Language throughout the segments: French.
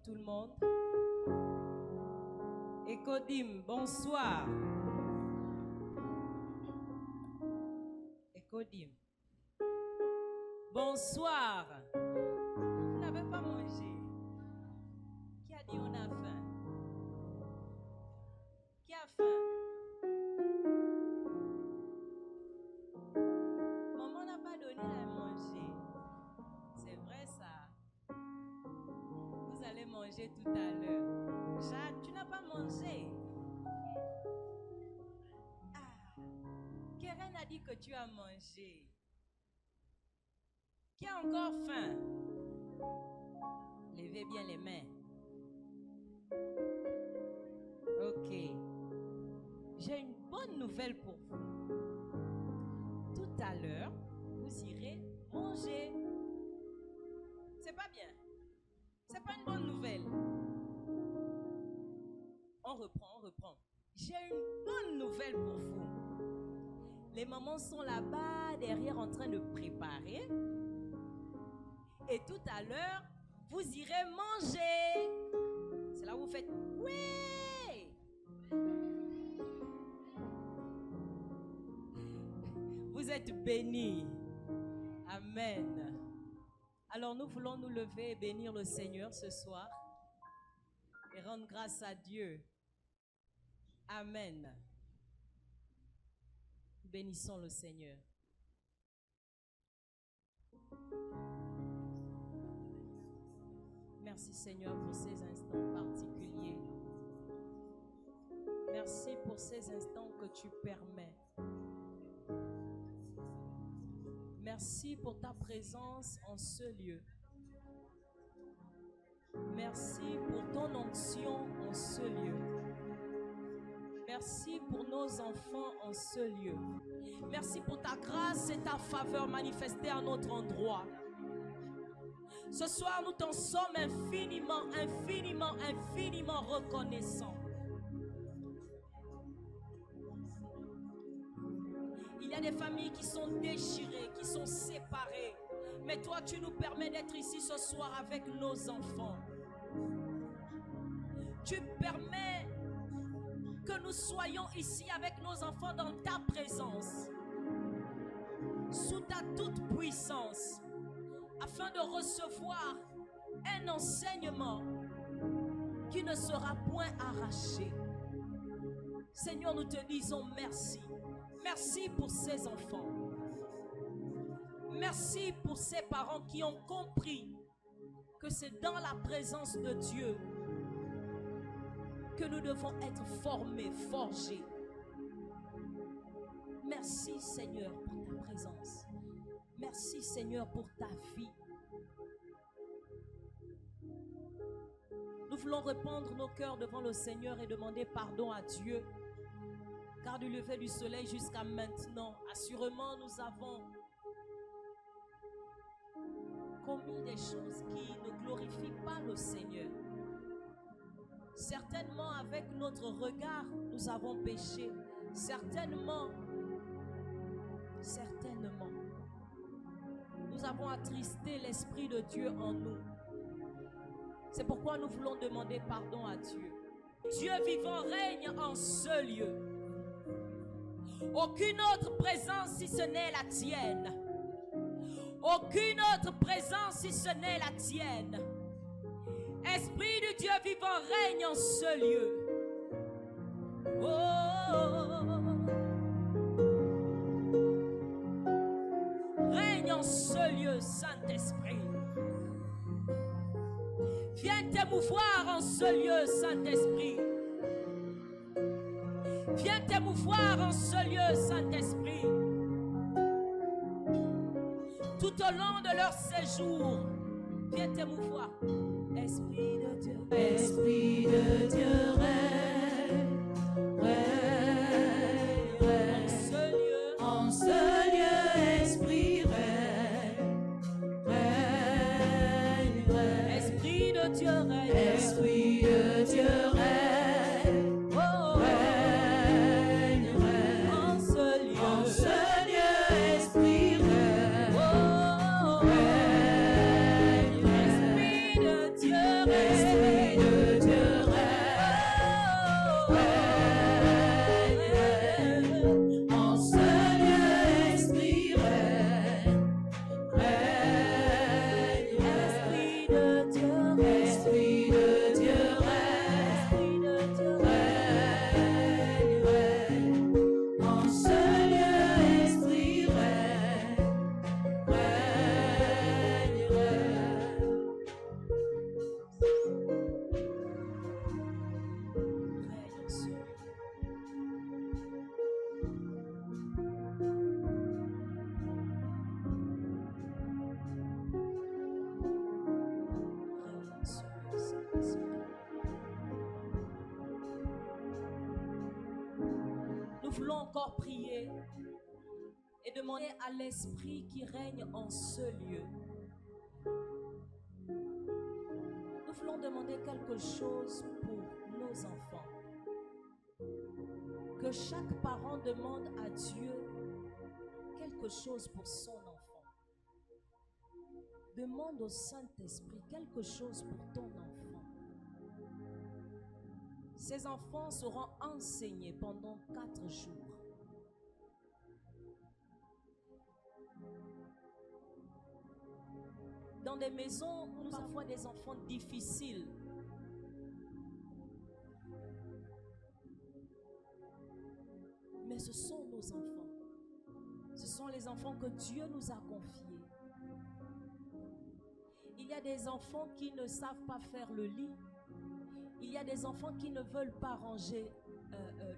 tout le monde. Ekodim, bonsoir. Ekodim. Bonsoir. Vous n'avez pas mangé. Qui a dit on a faim? Qui a faim? Maman n'a pas donné à manger. C'est vrai ça. Vous allez manger tout à l'heure. Jacques, tu n'as pas mangé. Ah. Keren a dit que tu as mangé. Qui a encore faim? Levez bien les mains. Ok. J'ai une bonne nouvelle pour vous. Tout à l'heure, vous irez manger. C'est pas bien. C'est pas une bonne nouvelle. On reprend. J'ai une bonne nouvelle pour vous. Les mamans sont là-bas, derrière, en train de préparer. Et tout à l'heure, vous irez manger. C'est là où vous faites oui. Vous êtes bénis. Amen. Alors nous voulons nous lever et bénir le Seigneur ce soir et rendre grâce à Dieu. Amen. Bénissons le Seigneur. Merci Seigneur pour ces instants particuliers. Merci pour ces instants que tu permets. Merci pour ta présence en ce lieu. Merci pour ton onction en ce lieu. Merci pour nos enfants en ce lieu. Merci pour ta grâce et ta faveur manifestées à notre endroit. Ce soir, nous t'en sommes infiniment reconnaissants. Il y a des familles qui sont déchirées, qui sont séparées. Mais toi, tu nous permets d'être ici ce soir avec nos enfants. Tu permets que nous soyons ici avec nos enfants dans ta présence, sous ta toute puissance, afin de recevoir un enseignement qui ne sera point arraché. Seigneur, nous te disons merci. Merci pour ces enfants. Merci pour ces parents qui ont compris que c'est dans la présence de Dieu que nous devons être formés, forgés. Merci Seigneur pour ta présence. Merci Seigneur pour ta vie. Nous voulons répandre nos cœurs devant le Seigneur et demander pardon à Dieu. Car du lever du soleil jusqu'à maintenant, assurément nous avons commis des choses qui ne glorifient pas le Seigneur. Certainement avec notre regard, nous avons péché. Certainement, nous avons attristé l'Esprit de Dieu en nous. C'est pourquoi nous voulons demander pardon à Dieu. Dieu vivant règne en ce lieu. Aucune autre présence si ce n'est la tienne. Aucune autre présence si ce n'est la tienne. Esprit de Dieu vivant règne en ce lieu. Règne en ce lieu, Saint-Esprit. Viens t'émouvoir en ce lieu, Saint-Esprit. Viens t'émouvoir en ce lieu, Saint-Esprit. Tout au long de leur séjour, viens t'émouvoir. Esprit de Dieu, Esprit de Dieu, règne, règne, règne. En ce lieu, Esprit règne, règne, règne. Esprit de Dieu règne, Esprit de Dieu règne, oh, règne, règne. en ce lieu, En ce lieu, Esprit règne, oh, règne, règne. Esprit de Dieu règne. Esprit voulons encore prier et demander à l'Esprit qui règne en ce lieu. Nous voulons demander quelque chose pour nos enfants. Que chaque parent demande à Dieu quelque chose pour son enfant. Demande au Saint-Esprit quelque chose pour ton enfant. Ces enfants seront enseignés pendant 4 jours. Dans des maisons où nous avons parfois des enfants difficiles. Mais ce sont nos enfants. Ce sont les enfants que Dieu nous a confiés. Il y a des enfants qui ne savent pas faire le lit. Il y a des enfants qui ne veulent pas ranger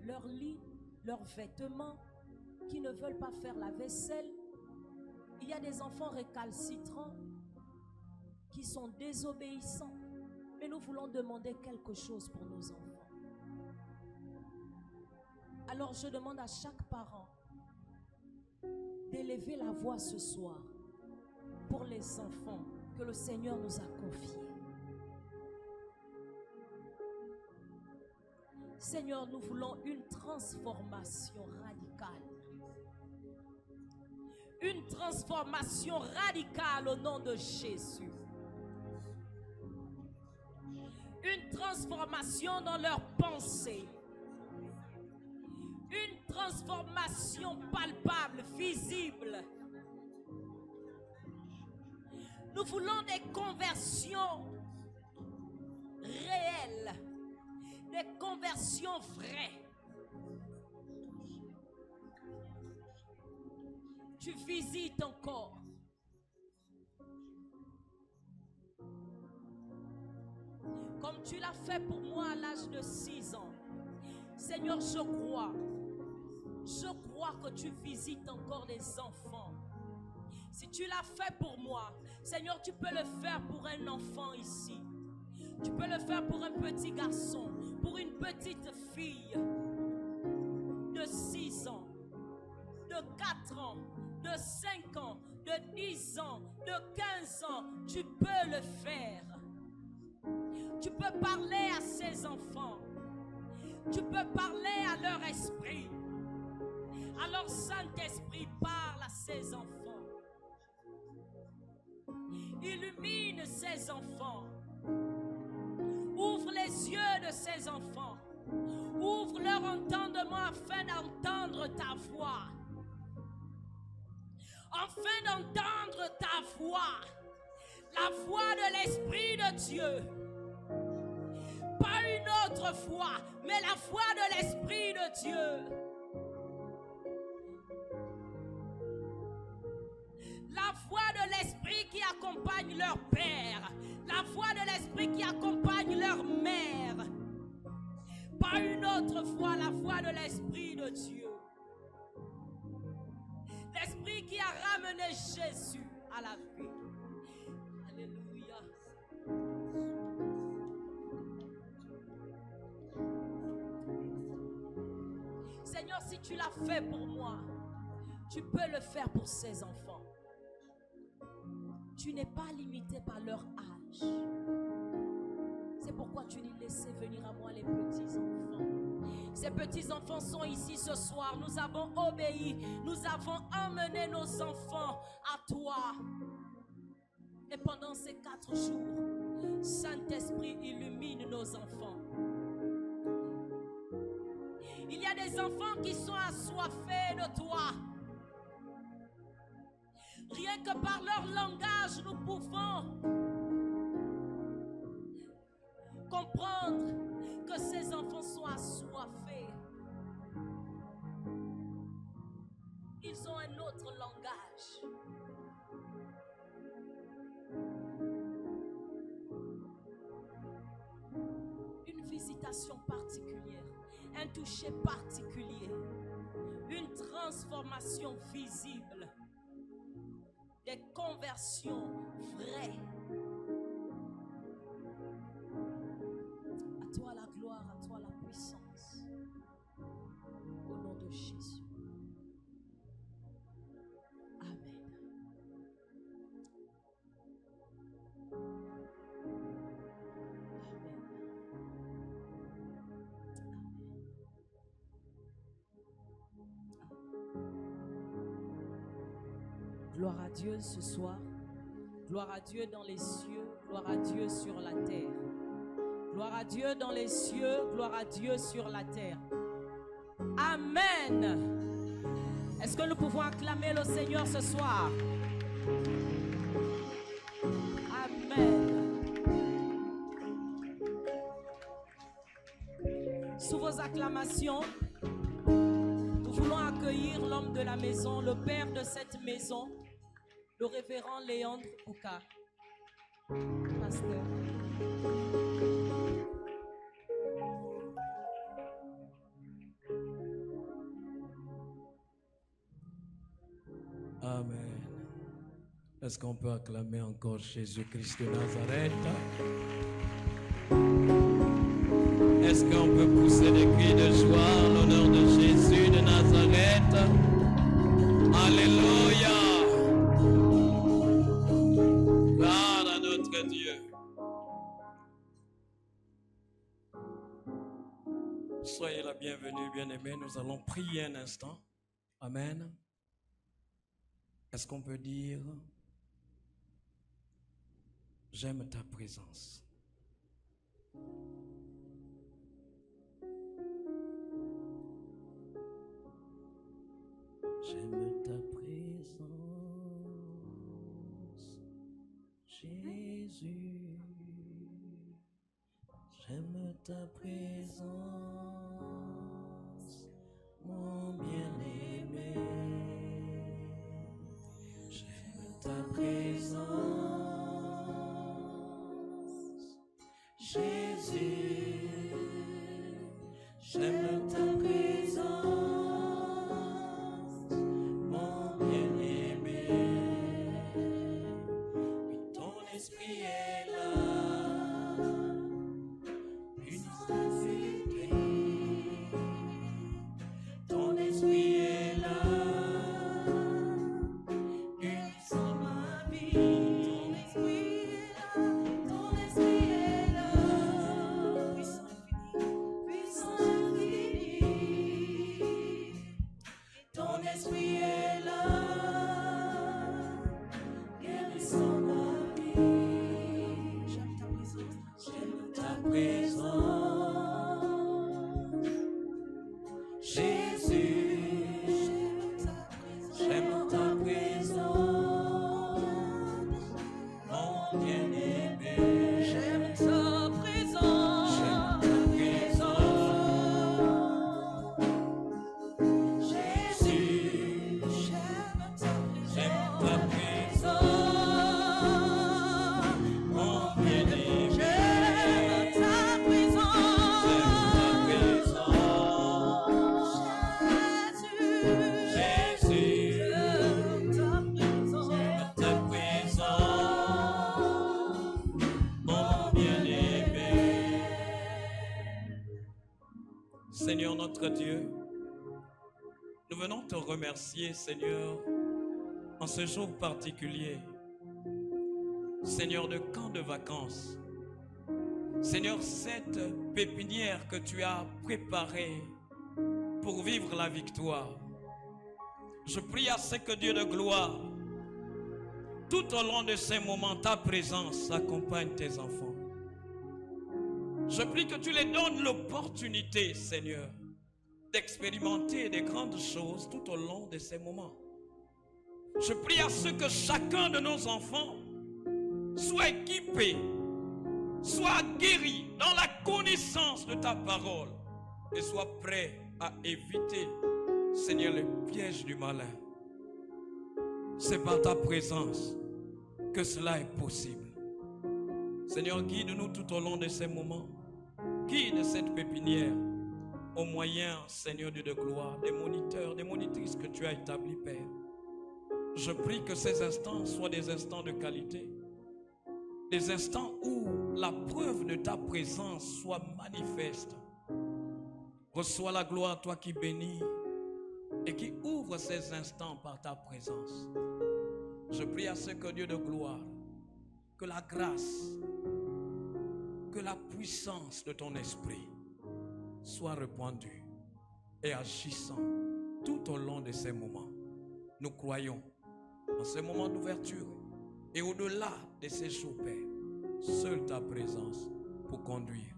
leur lit, leurs vêtements, qui ne veulent pas faire la vaisselle. Il y a des enfants récalcitrants qui sont désobéissants. Mais nous voulons demander quelque chose pour nos enfants. Alors je demande à chaque parent d'élever la voix ce soir pour les enfants que le Seigneur nous a confiés. Seigneur, nous voulons une transformation radicale. Une transformation radicale au nom de Jésus. Une transformation dans leurs pensées. Une transformation palpable, visible. Nous voulons des conversions réelles, des conversions vraies. Tu visites encore. Comme tu l'as fait pour moi à l'âge de 6 ans. Seigneur, je crois que tu visites encore les enfants. Si tu l'as fait pour moi, Seigneur, tu peux le faire pour un enfant ici. Tu peux le faire pour un petit garçon, pour une petite fille de 6 ans, de 4 ans, de 5 ans, de 10 ans, de 15 ans. Tu peux le faire. Tu peux parler à ces enfants. Tu peux parler à leur esprit. Alors, Saint-Esprit, parle à ces enfants. Illumine ces enfants. Ouvre les yeux de ces enfants. Ouvre leur entendement afin d'entendre ta voix. Afin d'entendre ta voix. La voix de l'Esprit de Dieu. Pas une autre voix, mais la voix de l'Esprit de Dieu. La voix de l'Esprit qui accompagne leur père. La voix de l'Esprit qui accompagne leur mère. Pas une autre voix, la voix de l'Esprit de Dieu. L'Esprit qui a ramené Jésus à la vie. Alléluia. Seigneur, si tu l'as fait pour moi, tu peux le faire pour ces enfants. Tu n'es pas limité par leur âge. C'est pourquoi tu dis laissez venir à moi les petits enfants. Ces petits enfants sont ici ce soir. Nous avons obéi. Nous avons emmené nos enfants à toi. Et pendant ces 4 jours, Saint-Esprit illumine nos enfants. Il y a des enfants qui sont assoiffés de toi. Rien que par leur langage, nous pouvons comprendre que ces enfants sont assoiffés. Ils ont un autre langage. Une visitation particulière, un toucher particulier, une transformation visible. Des conversions vraies. À toi la gloire, à toi la puissance. Au nom de Jésus. Gloire à Dieu ce soir. Gloire à Dieu dans les cieux. Gloire à Dieu sur la terre. Gloire à Dieu dans les cieux. Gloire à Dieu sur la terre. Amen. Est-ce que nous pouvons acclamer le Seigneur ce soir? Amen. Sous vos acclamations, nous voulons accueillir l'homme de la maison, le père de cette maison, le révérend Léandre Bouka. Pasteur. Amen. Est-ce qu'on peut acclamer encore Jésus-Christ de Nazareth? Est-ce qu'on peut pousser des cris de joie en l'honneur de Jésus de Nazareth? Alléluia! Gloire à notre Dieu. Soyez la bienvenue, bien-aimés. Nous allons prier un instant. Amen. Est-ce qu'on peut dire, j'aime ta présence? J'aime ta présence, Jésus. J'aime ta présence, mon bien-aimé. J'aime ta présence, Jésus. J'aime ta présence, mon bien-aimé. Oui, ton esprit est là, une sainteté. Ton esprit est là, unissant ma vie. Ton esprit est là, puissant infini. Ton esprit est là, guérissant ma vie. J'aime ta présence, Jésus. J'aime ta présence, mon bien-aimé. J'aime ta présence. J'aime ta présence, Jésus. J'aime ta J'aime ta présence, mon bien-aimé. J'aime ta présence. Jésus. J'aime ta présence. J'aime ta présence, mon bien-aimé. Seigneur notre Dieu, nous venons te remercier, Seigneur, en ce jour particulier. Seigneur, de camp de vacances. Seigneur, cette pépinière que tu as préparée pour vivre la victoire. Je prie à ce que Dieu de gloire, tout au long de ces moments, ta présence accompagne tes enfants. Je prie que tu les donnes l'opportunité, Seigneur, d'expérimenter des grandes choses tout au long de ces moments. Je prie à ce que chacun de nos enfants soit équipé, soit guéri dans la connaissance de ta parole et soit prêt à éviter, Seigneur, le piège du malin. C'est par ta présence que cela est possible. Seigneur, guide-nous tout au long de ces moments. Guide cette pépinière au moyen, Seigneur Dieu de gloire, des moniteurs, des monitrices que tu as établis, Père. Je prie que ces instants soient des instants de qualité, des instants où la preuve de ta présence soit manifeste. Reçois la gloire, toi qui bénis et qui ouvre ces instants par ta présence. Je prie à ce que Dieu de gloire, que la grâce, que la puissance de ton esprit soit répandue et agissant tout au long de ces moments. Nous croyons En ce moment d'ouverture et au-delà de ces jours, Père, seule ta présence pour conduire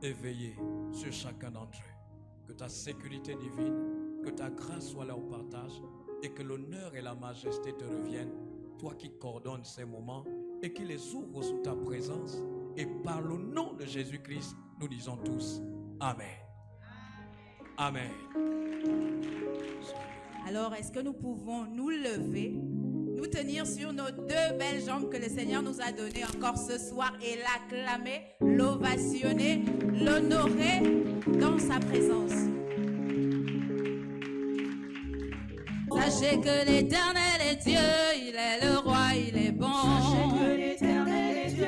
et veiller sur chacun d'entre eux. Que ta sécurité divine, que ta grâce soit là au partage et que l'honneur et la majesté te reviennent, toi qui coordonnes ces moments et qui les ouvres sous ta présence. Et par le nom de Jésus-Christ, nous disons tous Amen. Amen. Alors, est-ce que nous pouvons nous lever, nous tenir sur nos deux belles jambes que le Seigneur nous a données encore ce soir et l'acclamer, l'ovationner, l'honorer dans sa présence? Sachez que l'Éternel est Dieu, il est le roi, il est bon. Sachez que l'Éternel est Dieu,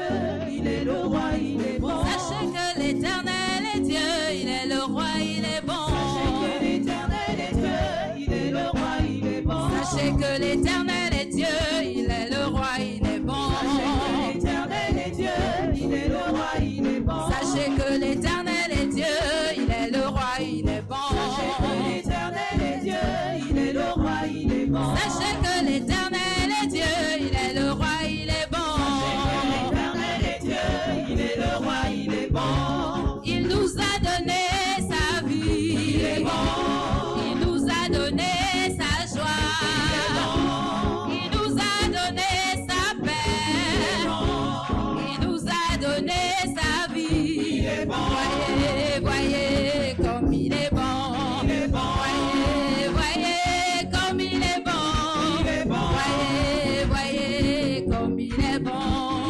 il est le roi, il est bon. Sachez que l'Éternel est Dieu, il est le roi, il est bon. Sachez que l'Éternel est Dieu, il est le roi, il est bon. Sachez que l'Éternel est Dieu, il est le roi, il est bon. Sachez que l'Éternel est Dieu, il est le roi, il est bon. Sachez que l'Éternel est Dieu, il est le roi, il est bon. Sachez que l'Éternel est Dieu, il est le roi, il est bon. Sachez que l'Éternel est Dieu, il est le roi, il est bon. L'Éternel est Dieu, il est le roi, il est bon. Il nous a donné sa vie, Il est bon. il nous a donné sa joie, il nous a donné sa paix, il nous a donné sa vie. Il est bon. Voyez, voyez comme il est bon. Il est bon. Voyez, voyez comme il est bon. Il est bon. Voyez, voyez comme il est bon.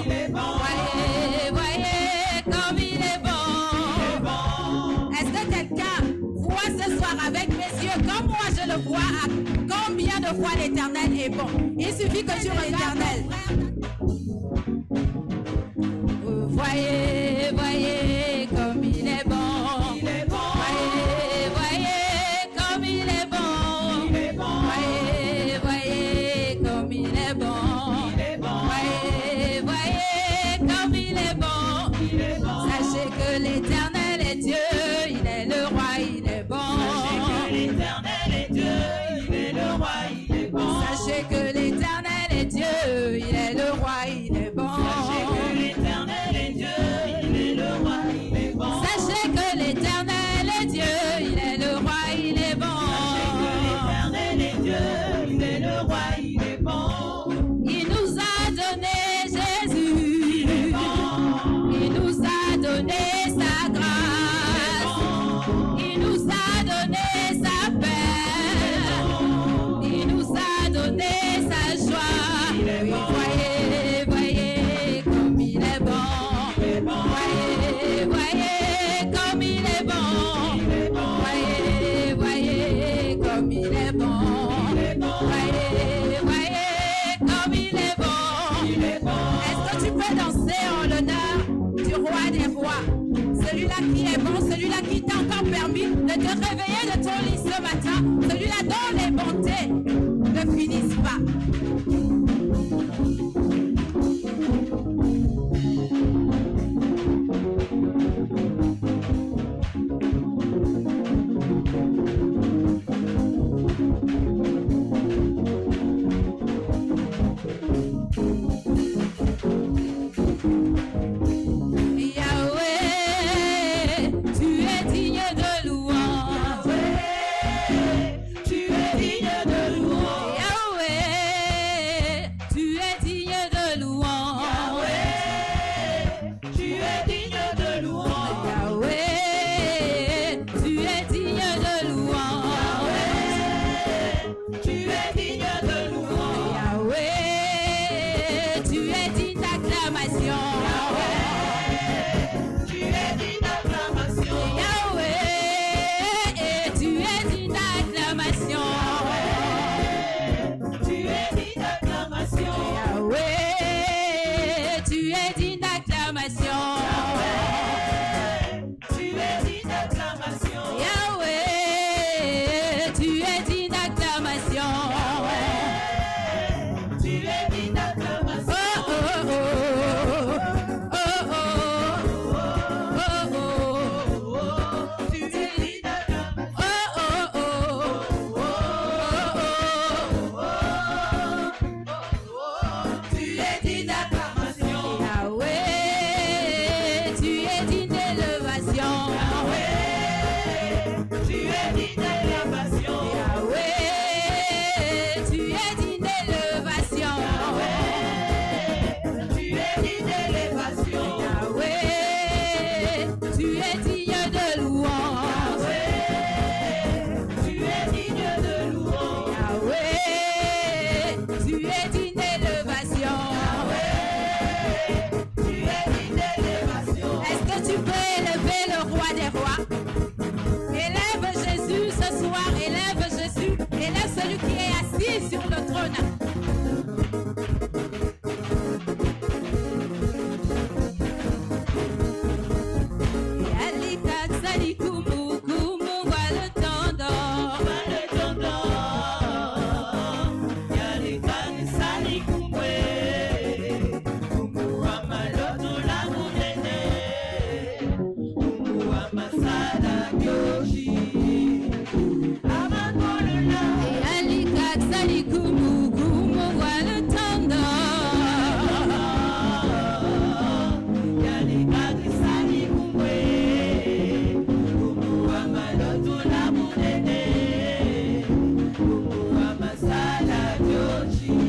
Il est bon. Voyez, voyez comme il est bon. Il est bon. Est-ce que quelqu'un voit ce soir avec mes yeux comme moi je le vois à combien de fois l'Éternel est bon? Il suffit que tu regardes l'Éternel. Voyez, voyez comme il est bon. Il est bon. Voyez, voyez comme il est bon. Il est bon. Voyez, voyez comme il est bon. Il est bon. Voyez, voyez comme il est bon. Il est bon. Sachez que l'Éternel est Dieu, il est le roi, il est bon. Sachez que l'Éternel est Dieu, il est le roi, il est bon. Sachez que l'Éternel est Dieu, il est le roi, il est bon. Sachez que l'Éternel est Dieu, il est le roi, il est bon. Sachez que l'Éternel est Dieu, il est le roi, il est bon. Sachez que l'Éternel est Dieu, il est le roi, il est bon. Il nous a donné Jésus, Il est bon. il nous a donné sa grâce, il nous a donné sa paix, il nous a donné sa joie. Il est bon. Voyez, voyez comme il est bon. Il est bon. Voyez, voyez comme il est bon. Il est bon. Voyez, voyez comme il est bon. Il est bon. Voyez, voyez comme il est bon. Il est bon. Est-ce que tu peux danser en l'honneur du roi des rois? Celui-là qui est bon, celui-là qui t'a encore permis de te réveiller de ton lit ce matin, celui-là dont les bontés ne finissent pas. Yahweh, tu es digne de louange. Tu es digne de louange. Bona. Yalika tsali kumu kumu wale tondo. Wale tondo, yale kanisani kumwe, Mungu wa maloto la munene, Mungu wa masala yoshi, amakolola, Yalika tsali kumu kumu wale tondo. yale kanisani kumwe, Mungu wa maloto la munene, Mungu wa masala yoshi,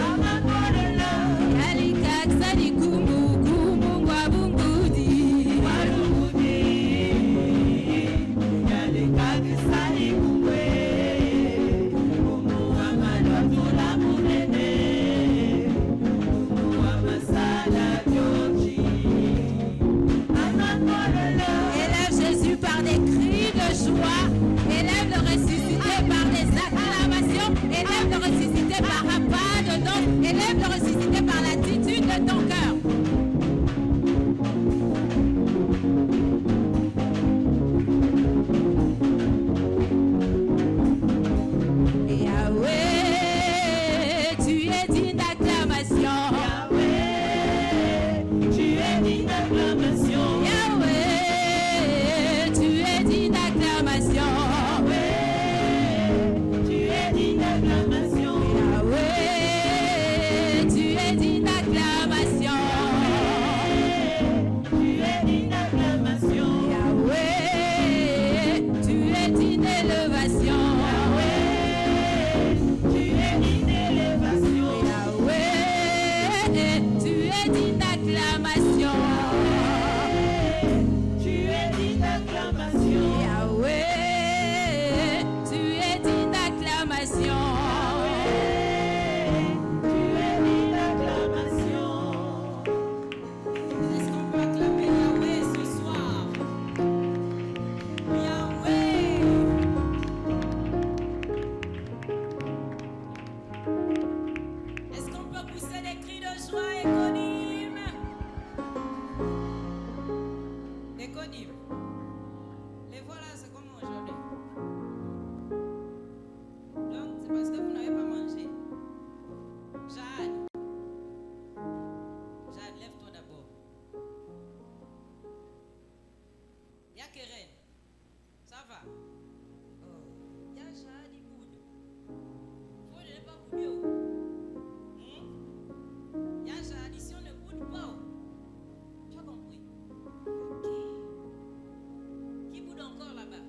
amakolola. Yalika tsali kumu kumu wa bungudi. Walungudi, yale kanisani kumwe, Mungu wa maloto la munene, Mungu wa masala yoshi, amakolola. Élève Jésus par des cris de joie. Élève le ressuscité par des acclamations. Élève le ressuscité par un pas de danse. Élève le ressuscité par l'attitude de ton cœur. Yahweh, tu es digne d'acclamation. Yahweh, tu es digne d'acclamation. Yahweh, tu es digne d'acclamation. Yahweh, tu es digne d'acclamation. Yahweh, tu es digne d'acclamation. Tu es digne d'acclamation. Yahweh, tu es digne d'élévation. Tu es digne d'élévation. Yahweh, tu es digne d'acclamation. Tu es digne d'acclamation. Yahweh, tu es digne d'acclamation. Tu es digne d'acclamation. Est-ce qu'on peut acclamer Yahweh ce soir? Yahweh. Est-ce qu'on peut pousser des cris de joie, Éconym? Éconym. Les voilà, c'est comment aujourd'hui? Donc, c'est parce que vous n'avez pas mangé. Jade. Jade, lève-toi d'abord. Y'a Keren. Ça va? Oh. Y'a Jade, il boude. Faut ne pas bouder. Y'a Jade, ici on ne boude pas. Tu as compris? Ok. Qui boude encore là-bas?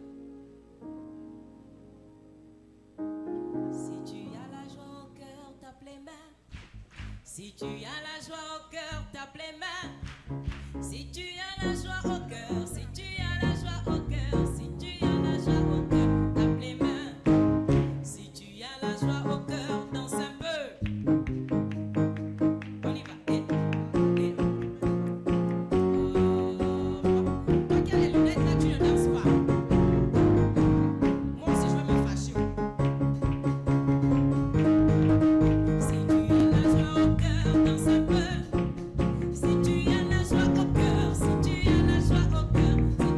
Si tu as la joie au cœur, tape les mains. Si tu as la joie au cœur, tape les mains. Si tu as la joie au cœur, si tu as la joie au cœur, si tu as la joie au cœur, tape les mains. Si tu as la joie au cœur, danse un peu. On y va. Toi qui as les lunettes là, tu ne danses pas. Moi aussi, je vais me fâcher. Si tu as la joie au cœur, danse un peu. Si tu as la joie au cœur, si tu as la joie au cœur, si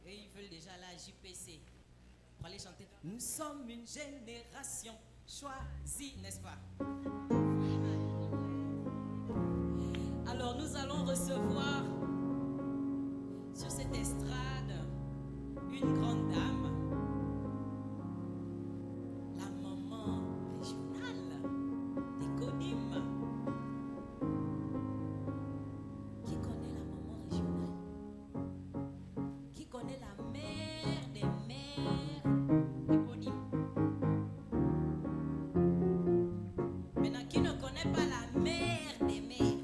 Et ils veulent déjà la JPC pour aller chanter. Nous sommes une génération choisie, n'est-ce pas? Alors nous allons recevoir sur cette estrade une grande dame, la maman régionale des Kodim. Qui connaît la maman régionale? Qui connaît la mère des mères des Kodim? Maintenant, qui ne connaît pas la mère des mères?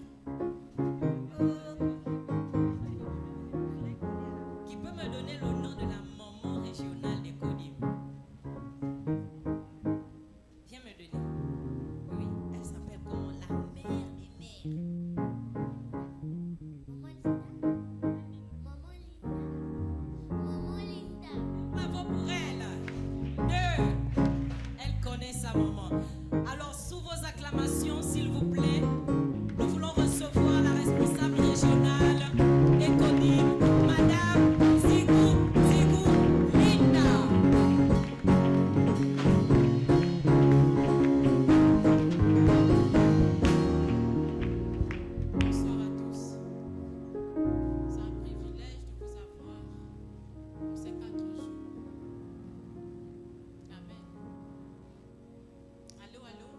Qui peut me donner le nom de la maman régionale des Kodim? Viens me donner. Oui, elle s'appelle comment? La mère des mères. Bravo pour elle. 2. Elle connaît sa maman. Alors, sous vos acclamations, s'il vous plaît, nous voulons recevoir la responsable régionale des Kodim, Madame Zigou Linda. Bonsoir à tous. C'est un privilège de vous avoir pour ces 4 jours. Amen. Allô, allô?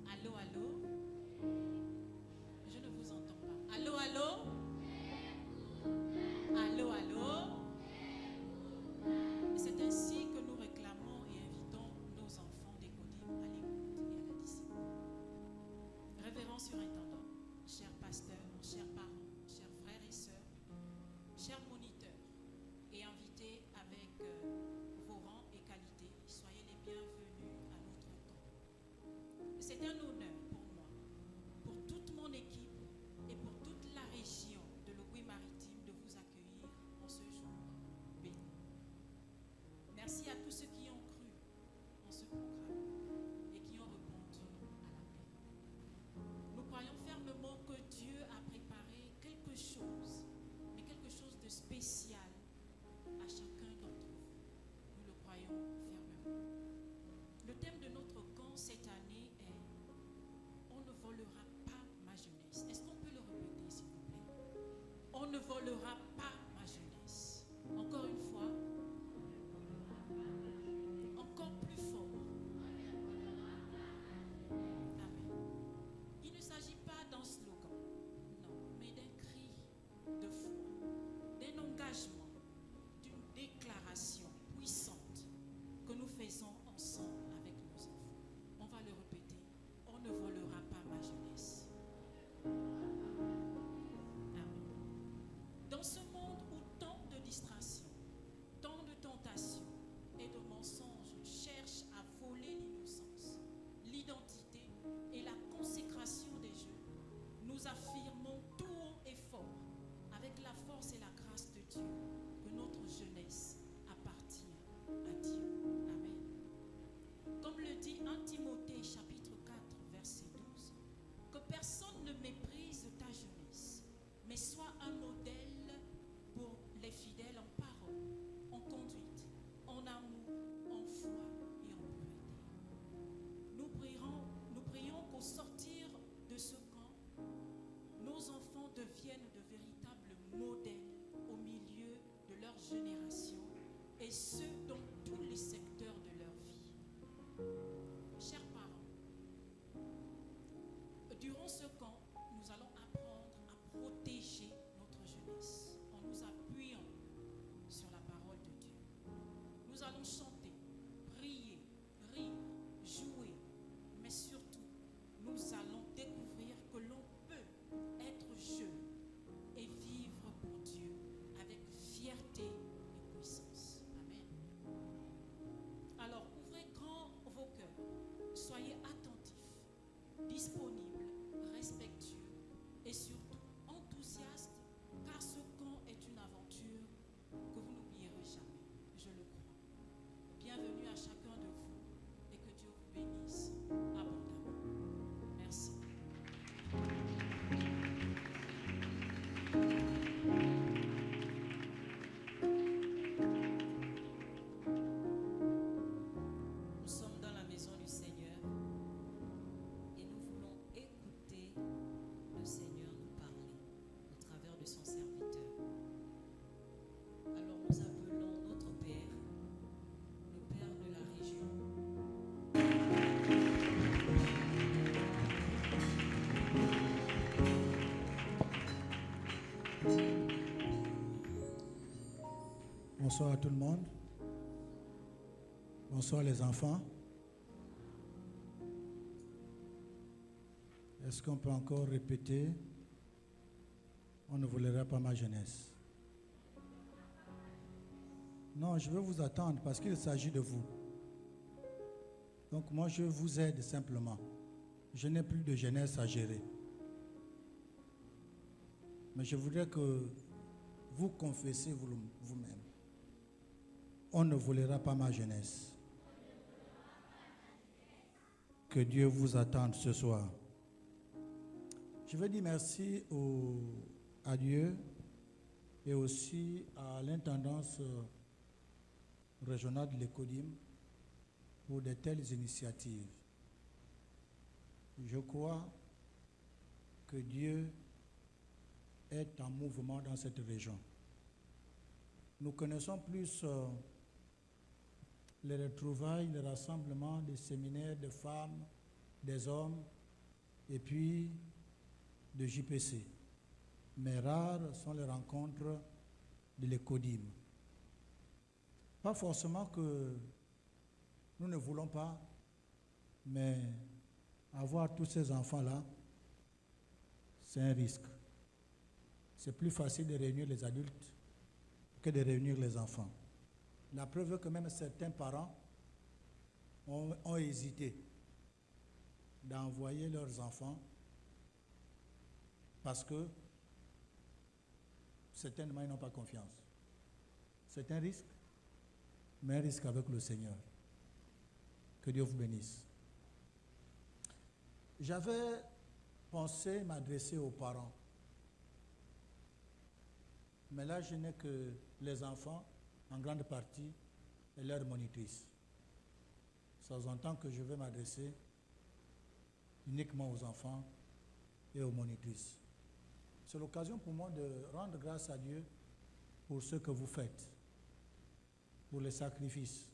Allô, allô? Je ne vous entends pas. Allô, allô? Allô, allô? Et c'est ainsi que nous réclamons et invitons nos enfants des Kodim à l'écoute et à la discipline. Révérend surintendant, chers pasteurs, chers parents, chers frères et sœurs, chers moniteurs et invités avec vos rangs et qualités, soyez les bienvenus à notre camp. C'est un honneur pour moi, pour toute mon équipe et pour toute la région de l'Ogooué-Maritime de vous accueillir en ce jour béni. Merci à tous ceux qui ont cru en ce programme et qui ont répondu à l'appel. Nous croyons fermement que Dieu a préparé quelque chose, mais quelque chose de spécial à chacun d'entre vous. Nous le croyons fermement. Le thème de notre camp cette année est « On ne volera pas ma jeunesse ». Est-ce qu'on peut le répéter, s'il vous plaît? On ne volera pas ma jeunesse. Encore une fois. Encore plus fort. Amen. Il ne s'agit pas d'un slogan, non, mais d'un cri de foi, d'un engagement, d'une déclaration puissante que nous faisons ensemble avec nos enfants. On va le répéter. On ne volera pas ma jeunesse. Amen. Dans ce monde où tant de distractions, tant de tentations et de mensonges cherchent à voler l'innocence, l'identité et la consécration des jeunes, nous affirmons tout haut et fort, avec la force et la grâce de Dieu, que notre jeunesse appartient à Dieu. Amen. Comme le dit 1 Timothée chapitre 4 verset 12, que personne ne méprise ta jeunesse, mais sois un modèle pour les fidèles en parole, en conduite, en amour, en foi et en pureté. Nous prions qu'au sortir de ce camp, nos enfants deviennent de véritables modèles au milieu de leur génération et ce dans tous les secteurs de leur vie. Chers parents, durant ce camp, nous allons apprendre à protéger notre jeunesse en nous appuyant sur la parole de Dieu. Nous allons chanter, prier, rire, jouer, mais surtout, nous allons découvrir que l'on peut être jeune et vivre pour Dieu avec fierté et puissance. Amen. Bonsoir à tout le monde. Bonsoir les enfants. Est-ce qu'on peut encore répéter? On ne volera pas ma jeunesse. Non, je veux vous attendre parce qu'il s'agit de vous. Donc moi, je vous aide simplement. Je n'ai plus de jeunesse à gérer. Mais je voudrais que vous confessiez vous-même. On ne volera pas ma jeunesse. Que Dieu vous attende ce soir. Je veux dire merci à Dieu et aussi à l'intendance régionale de l'Ecodim pour de telles initiatives. Je crois que Dieu est en mouvement dans cette région. Nous connaissons plus les retrouvailles, les rassemblements, des séminaires de femmes, des hommes, et puis de JPC. Mais rares sont les rencontres de l'Ecodim. Pas forcément que nous ne voulons pas, mais avoir tous ces enfants-là, c'est un risque. C'est plus facile de réunir les adultes que de réunir les enfants. La preuve est que même certains parents ont hésité d'envoyer leurs enfants parce que certainement ils n'ont pas confiance. C'est un risque, mais un risque avec le Seigneur. Que Dieu vous bénisse. J'avais pensé m'adresser aux parents, mais là je n'ai que les enfants, en grande partie, et leurs monitrices. Ça s'entend que je vais m'adresser uniquement aux enfants et aux monitrices. C'est l'occasion pour moi de rendre grâce à Dieu pour ce que vous faites, pour les sacrifices.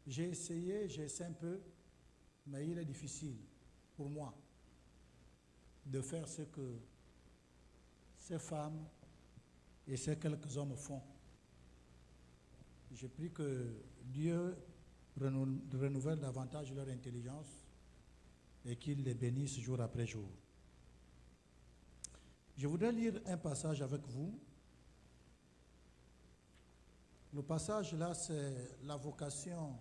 J'ai essayé, j'essaie un peu, mais il est difficile pour moi de faire ce que ces femmes et ces quelques hommes font. Je prie que Dieu renouvelle davantage leur intelligence et qu'il les bénisse jour après jour. Je voudrais lire un passage avec vous. Le passage là, c'est la vocation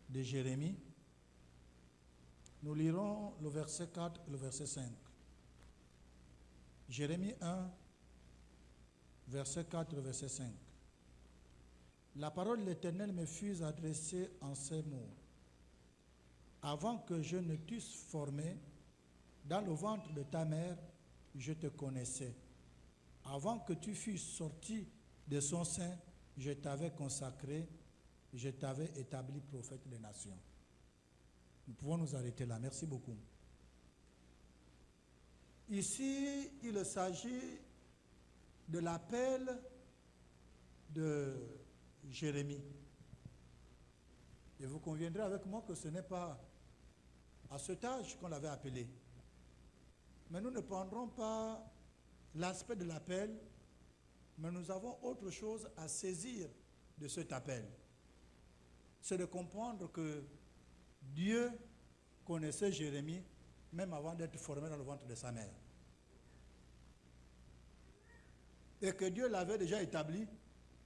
de Jérémie. Nous lirons le verset 4 et le verset 5. Jérémie 1, verset 4 et verset 5. La parole de l'Éternel me fut adressée en ces mots. Avant que je ne t'eusse formé, dans le ventre de ta mère, je te connaissais. Avant que tu fusses sorti de son sein, je t'avais consacré, je t'avais établi prophète des nations. Nous pouvons nous arrêter là. Merci beaucoup. Ici, il s'agit de l'appel de Jérémie. Et vous conviendrez avec moi que ce n'est pas à cet âge qu'on l'avait appelé. Mais nous ne prendrons pas l'aspect de l'appel, mais nous avons autre chose à saisir de cet appel. C'est de comprendre que Dieu connaissait Jérémie même avant d'être formé dans le ventre de sa mère. Et que Dieu l'avait déjà établi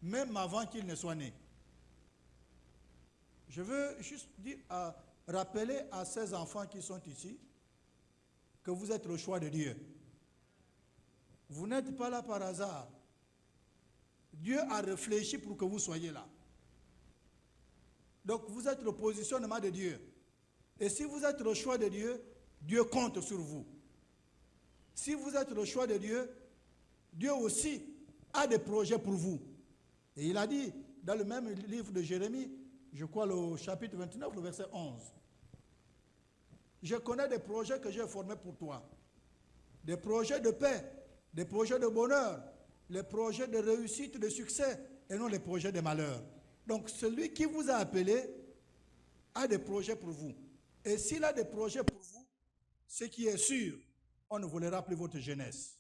même avant qu'il ne soit né. Je veux juste rappeler à ces enfants qui sont ici que vous êtes le choix de Dieu. Vous n'êtes pas là par hasard. Dieu a réfléchi pour que vous soyez là. Donc vous êtes le positionnement de Dieu. Et si vous êtes le choix de Dieu, Dieu compte sur vous. Si vous êtes le choix de Dieu, Dieu aussi a des projets pour vous. Et il a dit dans le même livre de Jérémie, je crois le chapitre 29, le verset 11. Je connais des projets que j'ai formés pour toi. Des projets de paix, des projets de bonheur, les projets de réussite, de succès, et non les projets de malheur. Donc celui qui vous a appelé a des projets pour vous. Et s'il a des projets pour vous, ce qui est sûr, on ne volera plus votre jeunesse.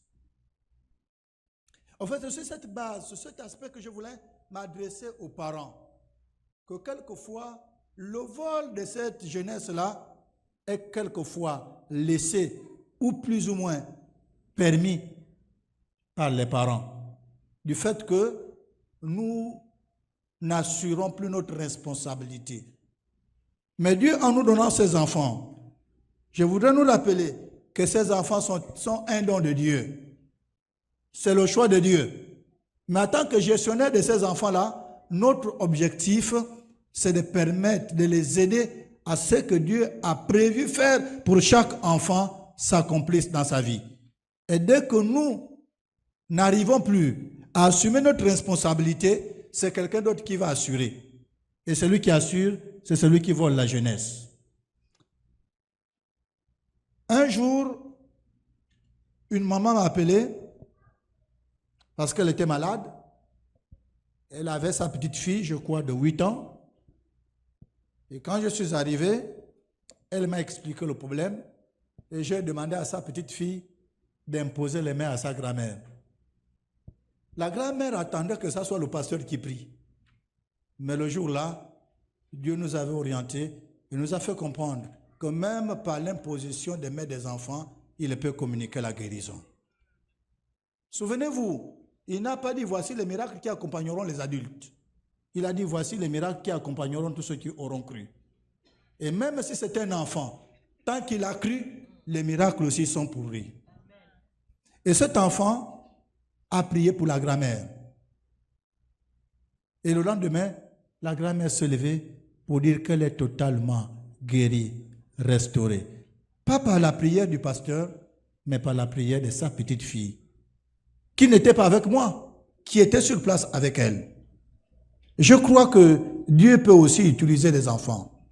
En fait, c'est sur cette base, sur cet aspect que je voulais m'adresser aux parents. Que quelquefois, le vol de cette jeunesse-là est quelquefois laissé ou plus ou moins permis par les parents. Du fait que nous n'assurons plus notre responsabilité. Mais Dieu, en nous donnant ses enfants, je voudrais nous rappeler que ces enfants sont un don de Dieu. C'est le choix de Dieu. Mais en tant que gestionnaire de ces enfants-là, notre objectif, c'est de permettre, de les aider à ce que Dieu a prévu faire pour chaque enfant s'accomplisse dans sa vie. Et dès que nous n'arrivons plus à assumer notre responsabilité, c'est quelqu'un d'autre qui va assurer. Et celui qui assure, c'est celui qui vole la jeunesse. Un jour, une maman m'a appelé parce qu'elle était malade. Elle avait sa petite fille, je crois, de 8 ans. Et quand je suis arrivé, elle m'a expliqué le problème. Et j'ai demandé à sa petite fille d'imposer les mains à sa grand-mère. La grand-mère attendait que ce soit le pasteur qui prie. Mais le jour-là, Dieu nous avait orientés et nous a fait comprendre que même par l'imposition des mains des enfants, il peut communiquer la guérison. Souvenez-vous, il n'a pas dit voici les miracles qui accompagneront les adultes. Il a dit voici les miracles qui accompagneront tous ceux qui auront cru. Et même si c'est un enfant, tant qu'il a cru, les miracles aussi sont pour lui. Et cet enfant a prié pour la grand-mère. Et le lendemain, la grand-mère se levait pour dire qu'elle est totalement guérie, restaurée. Pas par la prière du pasteur, mais par la prière de sa petite fille, qui n'était pas avec moi, qui était sur place avec elle. Je crois que Dieu peut aussi utiliser les enfants.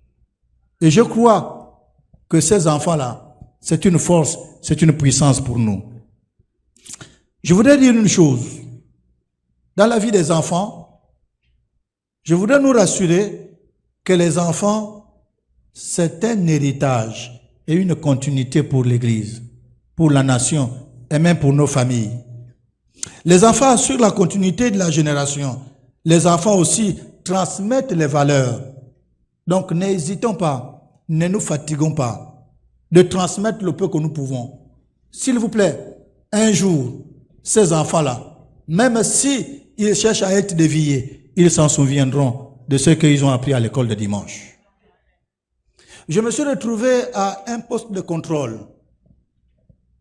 Et je crois que ces enfants-là, c'est une force, c'est une puissance pour nous. Je voudrais dire une chose. Dans la vie des enfants, je voudrais nous rassurer que les enfants, c'est un héritage et une continuité pour l'Église, pour la nation et même pour nos familles. Les enfants assurent la continuité de la génération. Les enfants aussi transmettent les valeurs. Donc n'hésitons pas, ne nous fatiguons pas de transmettre le peu que nous pouvons. S'il vous plaît, un jour, ces enfants-là, même si ils cherchent à être déviés, ils s'en souviendront de ce qu'ils ont appris à l'école de dimanche. Je me suis retrouvé à un poste de contrôle.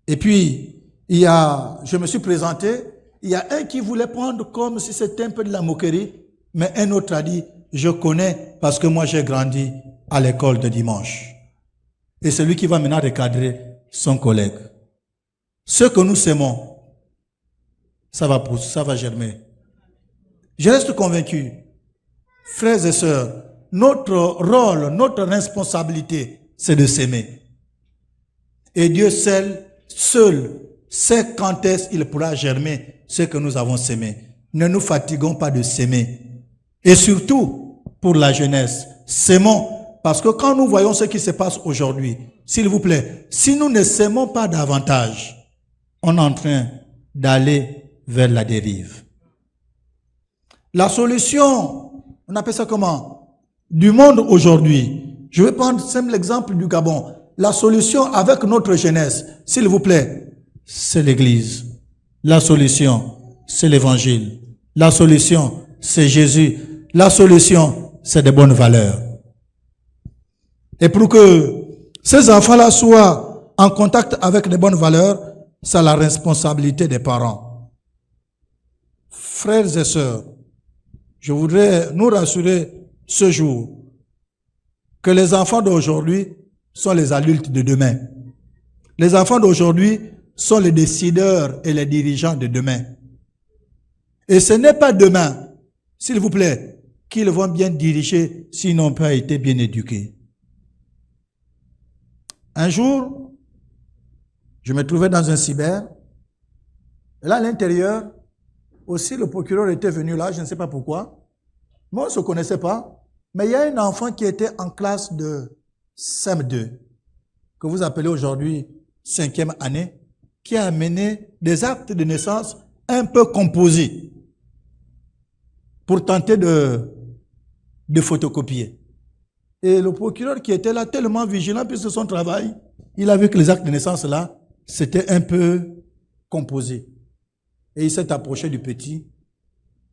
Et puis, je me suis présenté. Il y a un qui voulait prendre comme si c'était un peu de la moquerie, mais un autre a dit, je connais parce que moi j'ai grandi à l'école de dimanche. Et c'est lui qui va maintenant recadrer son collègue. Ce que nous sémons, ça va pousser, ça va germer. Je reste convaincu, frères et sœurs, notre rôle, notre responsabilité, c'est de s'aimer. Et Dieu seul sait quand est-ce qu'il pourra germer ce que nous avons sémé. Ne nous fatiguons pas de s'aimer. Et surtout, pour la jeunesse, s'aimons. Parce que quand nous voyons ce qui se passe aujourd'hui, s'il vous plaît, si nous ne s'aimons pas davantage, on est en train d'aller vers la dérive. La solution, on appelle ça comment? Du monde aujourd'hui. Je vais prendre simple l'exemple du Gabon. La solution avec notre jeunesse, s'il vous plaît, c'est l'Église. La solution, c'est l'Évangile. La solution, c'est Jésus. La solution, c'est des bonnes valeurs. Et pour que ces enfants-là soient en contact avec des bonnes valeurs, c'est la responsabilité des parents. Frères et sœurs, je voudrais nous rassurer ce jour que les enfants d'aujourd'hui sont les adultes de demain. Les enfants d'aujourd'hui sont les décideurs et les dirigeants de demain. Et ce n'est pas demain, s'il vous plaît, qu'ils vont bien diriger s'ils n'ont pas été bien éduqués. Un jour, je me trouvais dans un cyber. Et là, à l'intérieur, aussi le procureur était venu là, je ne sais pas pourquoi. Moi, on ne se connaissait pas. Mais il y a un enfant qui était en classe de CM2, que vous appelez aujourd'hui 5e année, qui a amené des actes de naissance un peu composé pour tenter de photocopier. Et le procureur qui était là, tellement vigilant, puisque son travail, il a vu que les actes de naissance là, c'était un peu composé. Et il s'est approché du petit,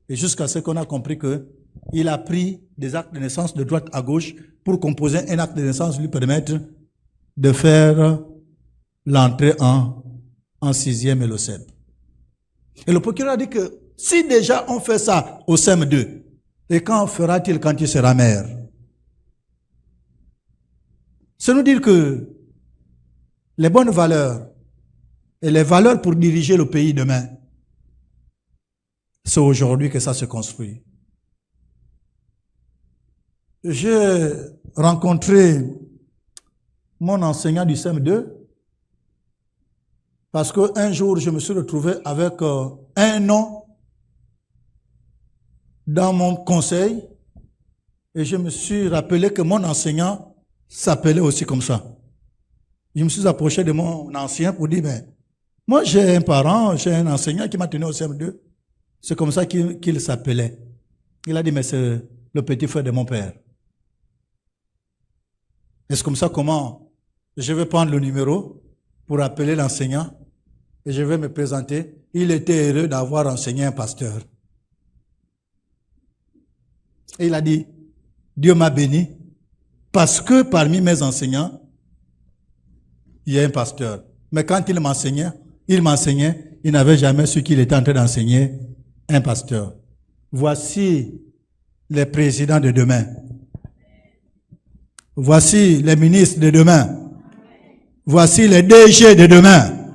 et jusqu'à ce qu'on a compris que il a pris des actes de naissance de droite à gauche pour composer un acte de naissance lui permettre de faire l'entrée en 6e et le CEP. Et le procureur a dit que si déjà on fait ça au CM2, et quand fera-t-il quand il sera maire? C'est nous dire que les bonnes valeurs et les valeurs pour diriger le pays demain, c'est aujourd'hui que ça se construit. J'ai rencontré mon enseignant du CM2 parce qu'un jour, je me suis retrouvé avec un nom dans mon conseil et je me suis rappelé que mon enseignant s'appelait aussi comme ça. Je me suis approché de mon ancien pour dire, mais moi j'ai un parent, j'ai un enseignant qui m'a tenu au CM2. C'est comme ça qu'il s'appelait. Il a dit, mais c'est le petit frère de mon père. Et c'est comme ça comment je vais prendre le numéro pour appeler l'enseignant et je vais me présenter. Il était heureux d'avoir enseigné un pasteur. Et il a dit, Dieu m'a béni parce que parmi mes enseignants, il y a un pasteur. Mais quand il m'enseignait, il n'avait jamais su qu'il était en train d'enseigner un pasteur. Voici les présidents de demain. Voici les ministres de demain. Voici les DG de demain.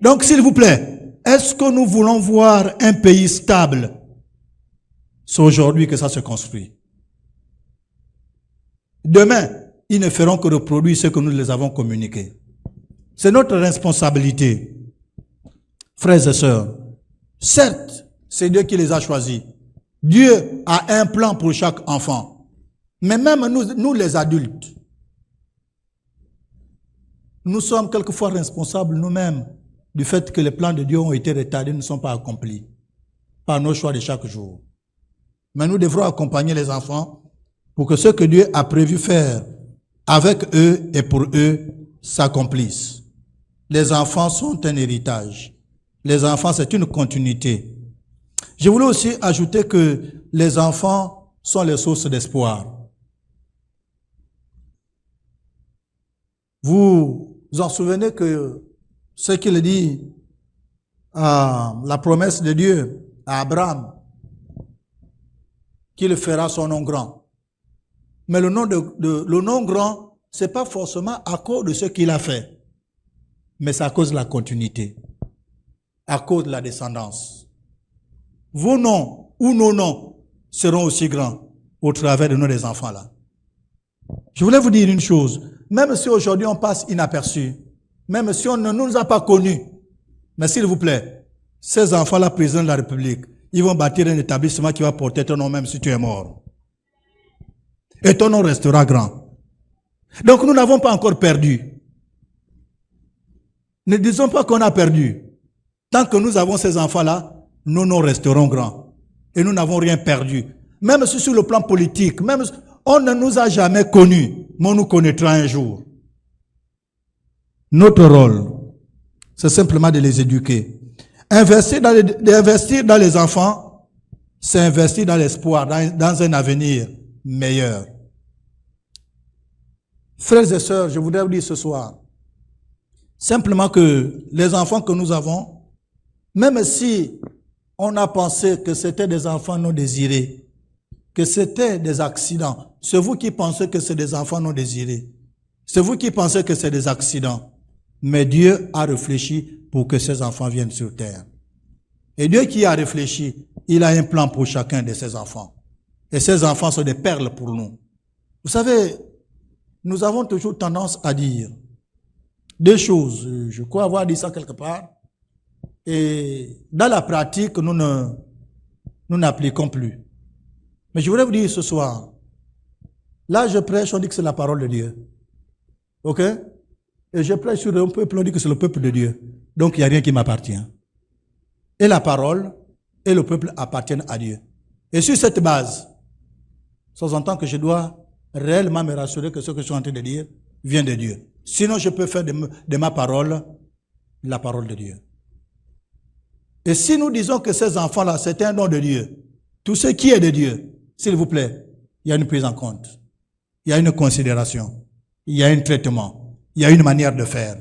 Donc, s'il vous plaît, est-ce que nous voulons voir un pays stable? C'est aujourd'hui que ça se construit. Demain, ils ne feront que reproduire ce que nous les avons communiqué. C'est notre responsabilité. Frères et sœurs, certes, c'est Dieu qui les a choisis. Dieu a un plan pour chaque enfant. Mais même nous les adultes, nous sommes quelquefois responsables nous-mêmes du fait que les plans de Dieu ont été retardés, ne sont pas accomplis par nos choix de chaque jour. Mais nous devrons accompagner les enfants pour que ce que Dieu a prévu faire avec eux et pour eux s'accomplisse. Les enfants sont un héritage. Les enfants, c'est une continuité. Je voulais aussi ajouter que les enfants sont les sources d'espoir. Vous vous en souvenez que ce qu'il dit à la promesse de Dieu à Abraham, qu'il fera son nom grand. Mais le nom grand, c'est pas forcément à cause de ce qu'il a fait, mais c'est à cause de la continuité, à cause de la descendance. Vos noms ou nos noms seront aussi grands au travers de nos enfants là. Je voulais vous dire une chose, même si aujourd'hui on passe inaperçu, même si on ne nous a pas connus, mais s'il vous plaît, ces enfants-là, président de la République, ils vont bâtir un établissement qui va porter ton nom même si tu es mort. Et ton nom restera grand. Donc nous n'avons pas encore perdu. Ne disons pas qu'on a perdu. Tant que nous avons ces enfants-là, nos noms resteront grands. Et nous n'avons rien perdu. Même si sur le plan politique, même si on ne nous a jamais connus, mais on nous connaîtra un jour. Notre rôle, c'est simplement de les éduquer. Investir dans les enfants, c'est investir dans l'espoir, dans un avenir meilleur. Frères et sœurs, je voudrais vous dire ce soir, simplement que les enfants que nous avons, même si on a pensé que c'était des enfants non désirés, que c'était des accidents, c'est vous qui pensez que c'est des enfants non désirés. C'est vous qui pensez que c'est des accidents. Mais Dieu a réfléchi pour que ces enfants viennent sur terre. Et Dieu qui a réfléchi, il a un plan pour chacun de ses enfants. Et ces enfants sont des perles pour nous. Vous savez, nous avons toujours tendance à dire deux choses. Je crois avoir dit ça quelque part. Et dans la pratique, nous n'appliquons plus. Mais je voudrais vous dire ce soir, là je prêche, on dit que c'est la parole de Dieu. Ok? Et je prêche sur un peuple, on dit que c'est le peuple de Dieu. Donc il n'y a rien qui m'appartient. et la parole et le peuple appartiennent à Dieu. Et sur cette base, ça s'entend que je dois réellement me rassurer que ce que je suis en train de dire vient de Dieu. Sinon, je peux faire de ma parole la parole de Dieu. Et si nous disons que ces enfants-là, c'est un don de Dieu, tout ce qui est de Dieu, s'il vous plaît, il y a une prise en compte, il y a une considération, il y a un traitement, il y a une manière de faire.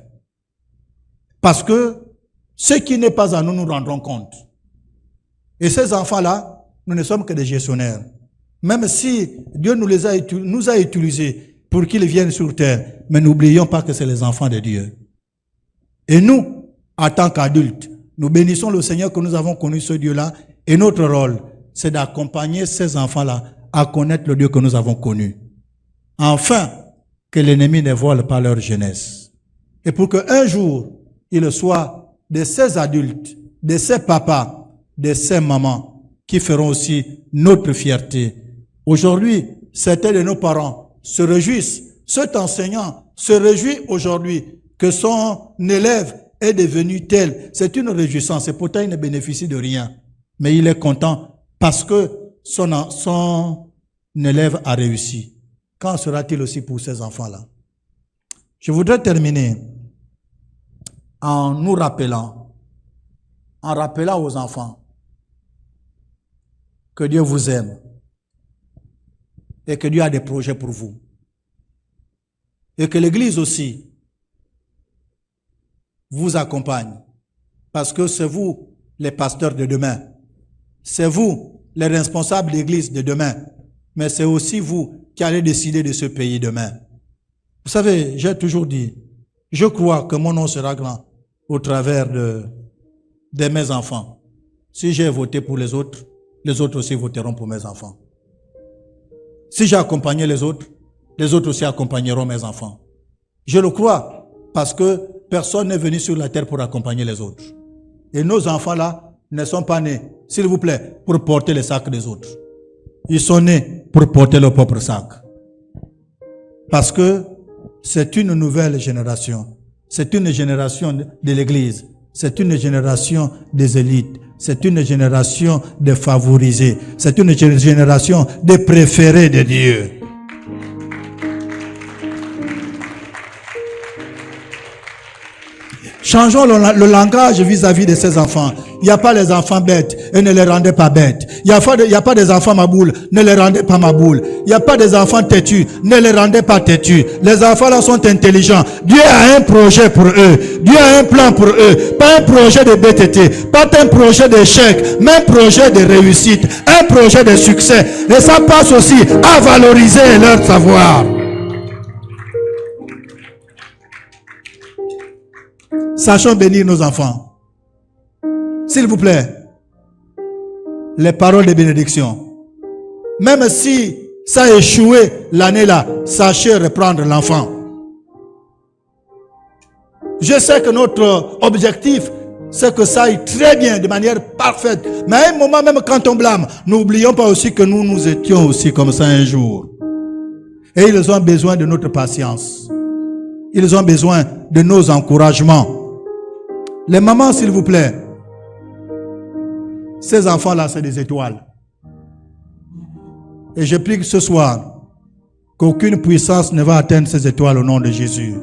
Parce que ce qui n'est pas à nous, nous rendrons compte. Et ces enfants-là, nous ne sommes que des gestionnaires. Même si Dieu nous a utilisés pour qu'ils viennent sur terre, mais n'oublions pas que c'est les enfants de Dieu. Et nous, en tant qu'adultes, nous bénissons le Seigneur que nous avons connu ce Dieu-là, et notre rôle, c'est d'accompagner ces enfants-là à connaître le Dieu que nous avons connu. Enfin, que l'ennemi ne vole pas leur jeunesse. Et pour qu'un jour, il soit de ces adultes, de ces papas, de ces mamans, qui feront aussi notre fierté. Aujourd'hui, certains de nos parents se réjouissent. Cet enseignant se réjouit aujourd'hui que son élève est devenu tel. C'est une réjouissance. Et pourtant, il ne bénéficie de rien. Mais il est content parce que son élève a réussi. Quand sera-t-il aussi pour ces enfants-là? Je voudrais terminer en nous rappelant, aux enfants que Dieu vous aime et que Dieu a des projets pour vous. Et que l'Église aussi vous accompagne. Parce que c'est vous les pasteurs de demain. C'est vous les responsables d'Église de demain. Mais c'est aussi vous qui allez décider de ce pays demain. Vous savez, j'ai toujours dit, je crois que mon nom sera grand au travers de mes enfants. Si j'ai voté pour les autres aussi voteront pour mes enfants. Si j'ai accompagné les autres aussi accompagneront mes enfants. Je le crois parce que personne n'est venu sur la terre pour accompagner les autres. Et nos enfants-là ne sont pas nés, s'il vous plaît, pour porter les sacs des autres. Ils sont nés pour porter leur propre sac. Parce que c'est une nouvelle génération. C'est une génération de l'Église. C'est une génération des élites. C'est une génération de favorisés. C'est une génération des préférés de Dieu. Changeons le langage vis-à-vis de ces enfants. Il n'y a pas les enfants bêtes et ne les rendez pas bêtes. Il n'y a pas des enfants maboules, ne les rendez pas maboules. Il n'y a pas des enfants têtus, ne les rendez pas têtus. Les enfants là sont intelligents. Dieu a un projet pour eux. Dieu a un plan pour eux. Pas un projet de BTT, pas un projet d'échec, mais un projet de réussite, un projet de succès. Et ça passe aussi à valoriser leur savoir. Sachons bénir nos enfants. S'il vous plaît, les paroles de bénédiction. Même si ça a échoué l'année là, sachez reprendre l'enfant. Je sais que notre objectif, c'est que ça aille très bien, de manière parfaite. Mais à un moment, même quand on blâme, n'oublions pas aussi que nous étions aussi comme ça un jour. Et ils ont besoin de notre patience. Ils ont besoin de nos encouragements. Les mamans, s'il vous plaît, ces enfants-là, c'est des étoiles. Et je prie que ce soir, qu'aucune puissance ne va atteindre ces étoiles au nom de Jésus.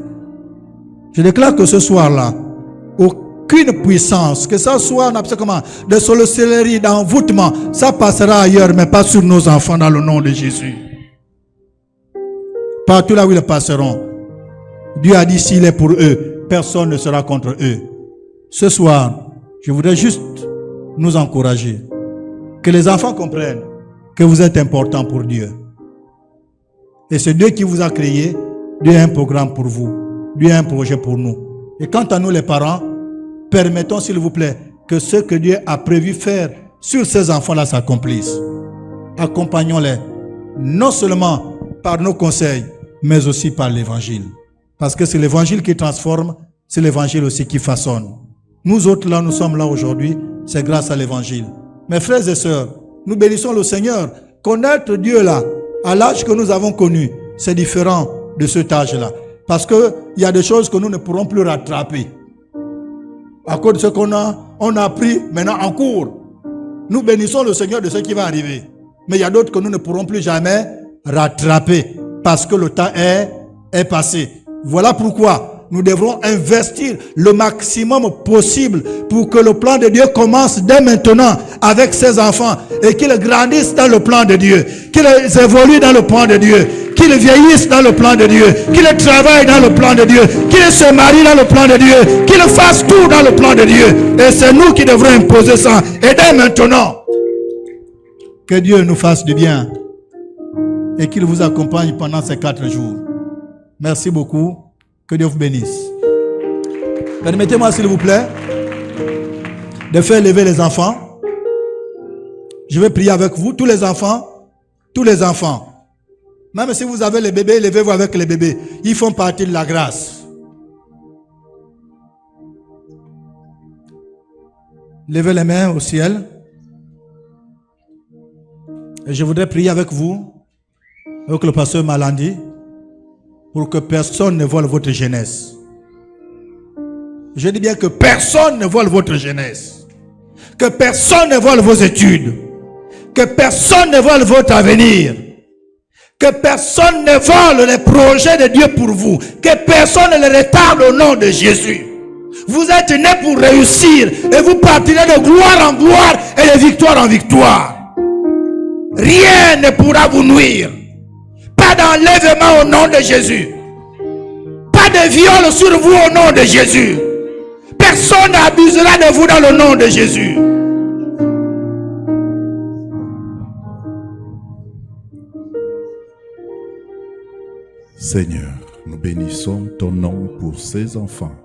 Je déclare que ce soir-là, aucune puissance, que ça soit de sorcellerie, d'envoûtement, ça passera ailleurs, mais pas sur nos enfants dans le nom de Jésus. Partout là où ils passeront, Dieu a dit s'il est pour eux, personne ne sera contre eux. Ce soir, je voudrais juste nous encourager. Que les enfants comprennent que vous êtes important pour Dieu. Et c'est Dieu qui vous a créé. Dieu a un programme pour vous. Dieu a un projet pour nous. Et quant à nous les parents, permettons s'il vous plaît que ce que Dieu a prévu faire sur ces enfants-là s'accomplisse. Accompagnons-les, non seulement par nos conseils, mais aussi par l'évangile. Parce que c'est l'évangile qui transforme, c'est l'évangile aussi qui façonne. Nous autres là, nous sommes là aujourd'hui, c'est grâce à l'évangile. Mes frères et sœurs, nous bénissons le Seigneur. Connaître Dieu là, à l'âge que nous avons connu, c'est différent de cet âge-là. Parce qu'il y a des choses que nous ne pourrons plus rattraper. À cause de ce qu'on a on a pris maintenant en cours. Nous bénissons le Seigneur de ce qui va arriver. Mais il y a d'autres que nous ne pourrons plus jamais rattraper parce que le temps est passé. Voilà pourquoi nous devrons investir le maximum possible pour que le plan de Dieu commence dès maintenant avec ses enfants et qu'ils grandissent dans le plan de Dieu, qu'ils évoluent dans le plan de Dieu, qu'ils vieillissent dans le plan de Dieu, qu'ils travaillent dans le plan de Dieu, qu'ils se marient dans le plan de Dieu, qu'ils fassent tout dans le plan de Dieu. Et c'est nous qui devrons imposer ça. Et dès maintenant, que Dieu nous fasse du bien et qu'il vous accompagne pendant ces 4 jours. Merci beaucoup. Que Dieu vous bénisse. Permettez-moi, s'il vous plaît, de faire lever les enfants. Je vais prier avec vous, tous les enfants. Même si vous avez les bébés, levez-vous avec les bébés. Ils font partie de la grâce. Levez les mains au ciel. Et je voudrais prier avec vous, avec le pasteur Malandi, pour que personne ne vole votre jeunesse. Je dis bien que personne ne vole votre jeunesse. Que personne ne vole vos études. Que personne ne vole votre avenir. Que personne ne vole les projets de Dieu pour vous. Que personne ne les retarde au nom de Jésus. Vous êtes nés pour réussir et vous partirez de gloire en gloire et de victoire en victoire. Rien ne pourra vous nuire. Pas d'enlèvement au nom de Jésus. Pas de viol sur vous au nom de Jésus. Personne n'abusera de vous dans le nom de Jésus. Seigneur, nous bénissons ton nom pour ces enfants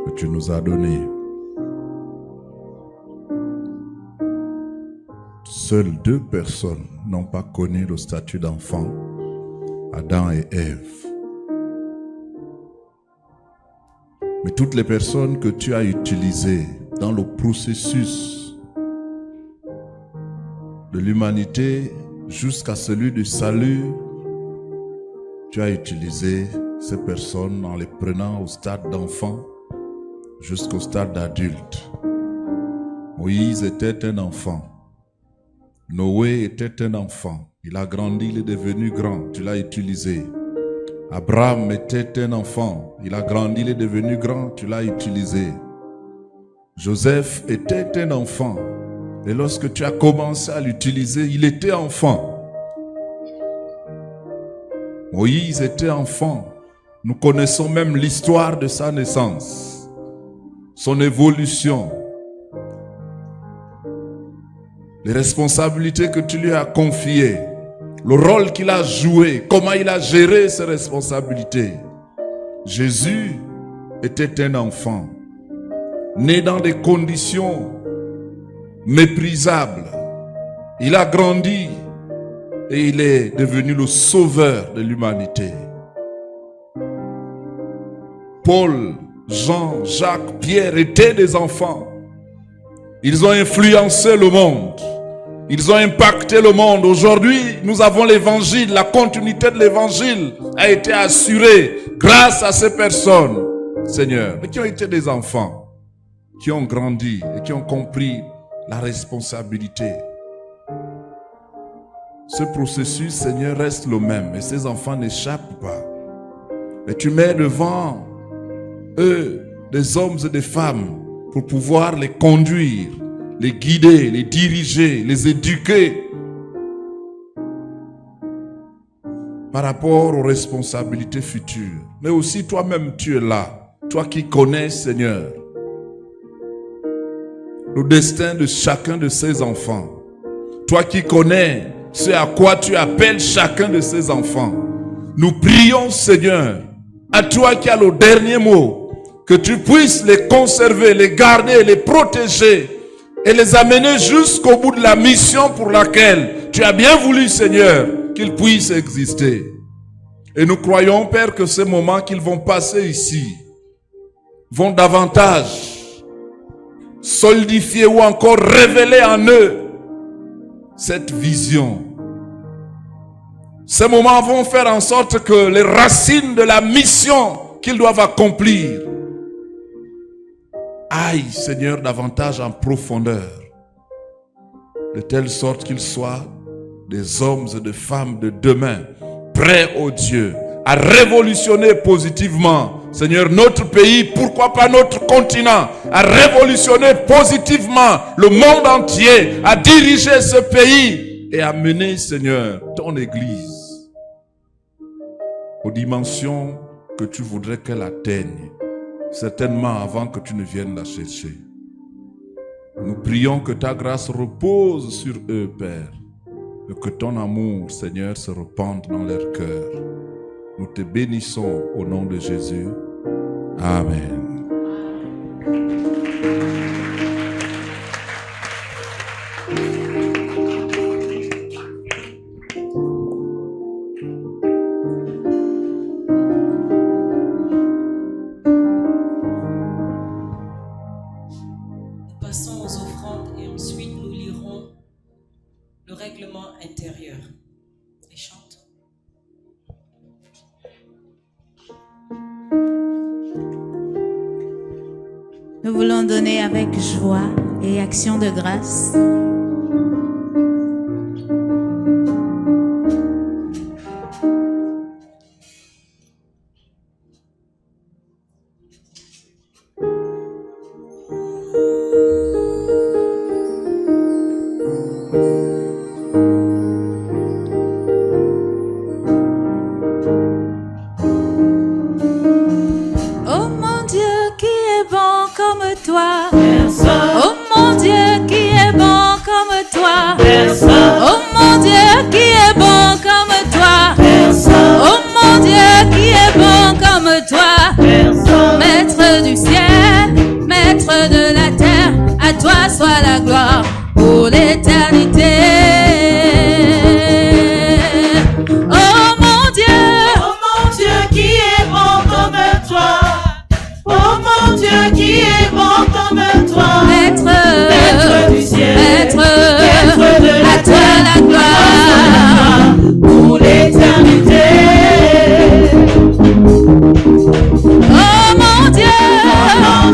que tu nous as donnés. Seules 2 personnes n'ont pas connu le statut d'enfant, Adam et Ève. Mais toutes les personnes que tu as utilisées dans le processus de l'humanité jusqu'à celui du salut, tu as utilisé ces personnes en les prenant au stade d'enfant jusqu'au stade d'adulte. Moïse était un enfant. Noé était un enfant. Il a grandi, il est devenu grand. Tu l'as utilisé. Abraham était un enfant. Il a grandi, il est devenu grand. Tu l'as utilisé. Joseph était un enfant. Et lorsque tu as commencé à l'utiliser, il était enfant. Moïse était enfant. Nous connaissons même l'histoire de sa naissance, son évolution, les responsabilités que tu lui as confiées, le rôle qu'il a joué, comment il a géré ses responsabilités. Jésus était un enfant, né dans des conditions méprisables. Il a grandi et il est devenu le sauveur de l'humanité. Paul, Jean, Jacques, Pierre étaient des enfants. Ils ont influencé le monde. Ils ont impacté le monde. Aujourd'hui, nous avons l'évangile. La continuité de l'évangile a été assurée grâce à ces personnes, Seigneur, mais qui ont été des enfants, qui ont grandi et qui ont compris la responsabilité. Ce processus, Seigneur, reste le même et ces enfants n'échappent pas. Et tu mets devant eux des hommes et des femmes pour pouvoir les conduire, les guider, les diriger, les éduquer par rapport aux responsabilités futures. Mais aussi toi-même, tu es là. Toi qui connais, Seigneur, le destin de chacun de ces enfants. Toi qui connais ce à quoi tu appelles chacun de ces enfants. Nous prions, Seigneur, à toi qui as le dernier mot, que tu puisses les conserver, les garder, les protéger et les amener jusqu'au bout de la mission pour laquelle tu as bien voulu, Seigneur, qu'ils puissent exister. Et nous croyons, Père, que ces moments qu'ils vont passer ici vont davantage solidifier ou encore révéler en eux cette vision. Ces moments vont faire en sorte que les racines de la mission qu'ils doivent accomplir aillent, Seigneur, davantage en profondeur, de telle sorte qu'ils soient des hommes et des femmes de demain, prêts, ô Dieu, à révolutionner positivement, Seigneur, notre pays, pourquoi pas notre continent, à révolutionner positivement le monde entier, à diriger ce pays et à mener, Seigneur, ton Église aux dimensions que tu voudrais qu'elle atteigne, certainement avant que tu ne viennes la chercher. Nous prions que ta grâce repose sur eux, Père, et que ton amour, Seigneur, se répande dans leur cœur. Nous te bénissons au nom de Jésus. Amen. Nous passons aux offrandes et ensuite nous lirons le règlement intérieur. Et chante. Nous voulons donner avec joie et action de grâce. Oh mon Dieu, qui est bon comme toi. Oh mon Dieu, qui est bon comme toi. Oh mon Dieu, qui est bon comme toi. Oh mon Dieu, qui est bon comme toi. Maître du ciel, maître de la terre, à toi soit la gloire pour l'éternité. Oh mon Dieu, qui est bon comme toi. Oh mon Dieu, qui est bon comme toi. maître du ciel, maître de la à toi la gloire pour l'éternité. Oh mon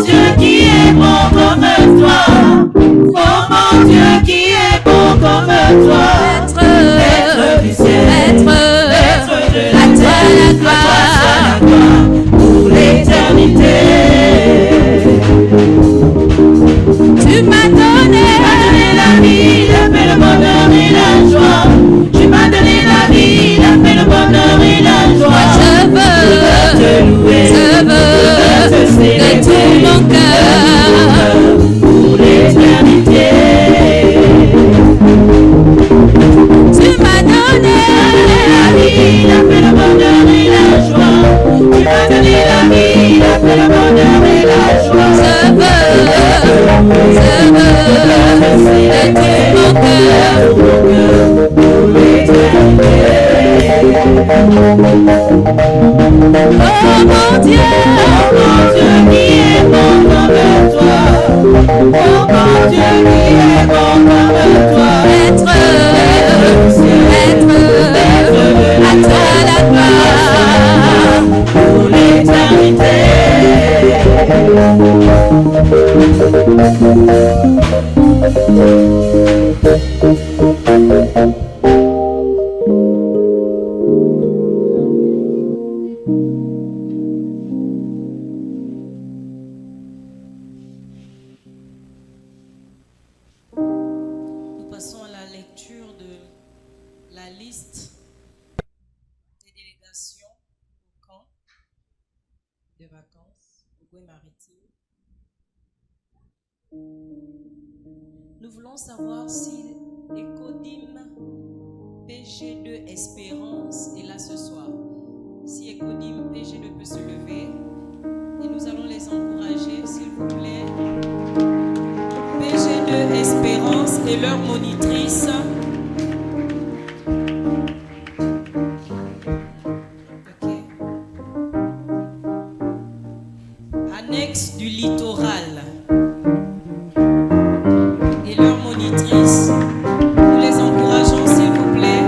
Dieu, qui est bon comme toi. Oh mon Dieu, qui est bon comme toi. maître du ciel, maître à toi la gloire pour l'éternité. tu m'as donné La vie, la paix, le bonheur et la joie. Tu m'as donné la vie, la paix, le bonheur et la joie. je veux te louer, de tout mon cœur pour l'éternité. tu m'as donné La vie, la paix, le bonheur et la joie. Tu m'as donné la vie, la paix, le bonheur et la joie. je veux de tout mon cœur pour l'éternité. oh mon Dieu Qui est bon comme toi. Oh mon Dieu, qui est bon comme toi. maître à toi la gloire Pour l'éternité. Nous passons à la lecture de la liste des délégations au camp de vacances au Goué-Maritime. Nous voulons savoir si Ecodim PG2 Espérance est là ce soir. Si Ecodim PG2 peut se lever et nous allons les encourager, s'il vous plaît. PG2 Espérance et leur monitrice. Ok. Annexe du littoral et leur monitrice. Nous les encourageons, s'il vous plaît.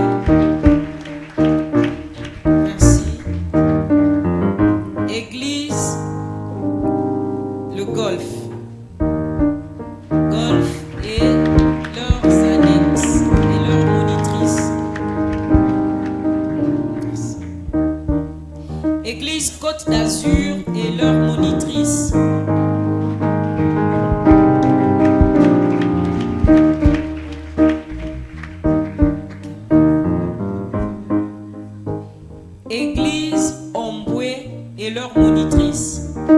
Merci. Église, le golf. leurs monitrices. Ah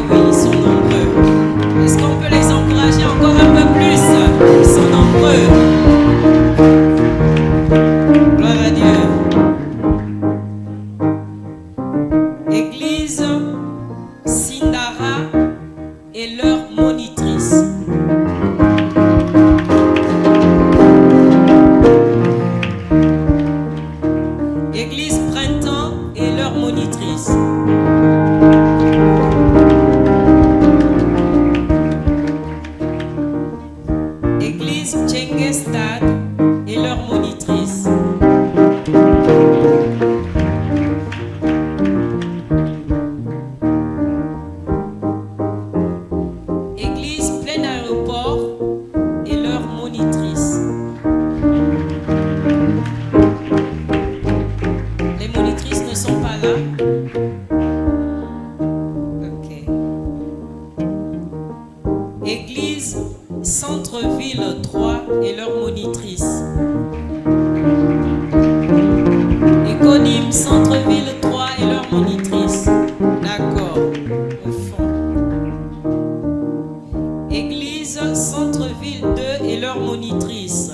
oui, ils sont nombreux. Est-ce qu'on peut les encourager encore un peu plus? Ils sont nombreux. Gloire à Dieu. Église Sindara et leurs monitrices. Église Printemps et leurs monitrices. Église Tchengestad et leurs monitrices. Église Plein Aéroport et leurs monitrices. Les monitrices ne sont pas là. Ok. Église Centre-Ville 3 et leurs monitrices. Éconime Centre-Ville 3 et leurs monitrices. D'accord. Au fond. Église Centre-Ville 2 et leurs monitrices.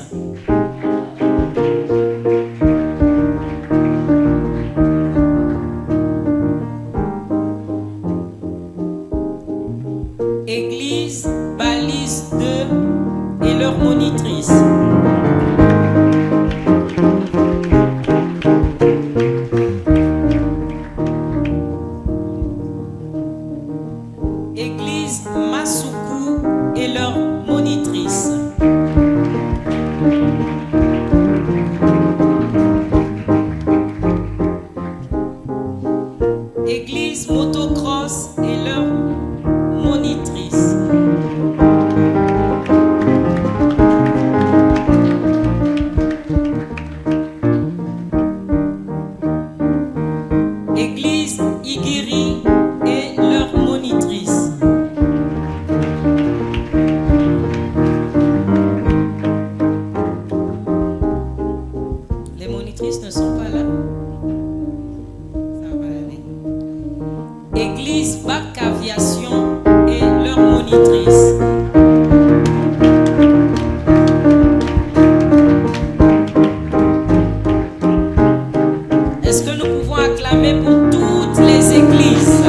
Église Balise 2 et leurs monitrices. Église Masuku et leurs monitrices. Église Motocross et leurs monitrices. Église Igiri et leurs monitrices. Les monitrices ne sont pas là. Ça va aller. Église Bac Aviation et leurs monitrices. Est-ce que nous pouvons acclamer pour toutes les églises?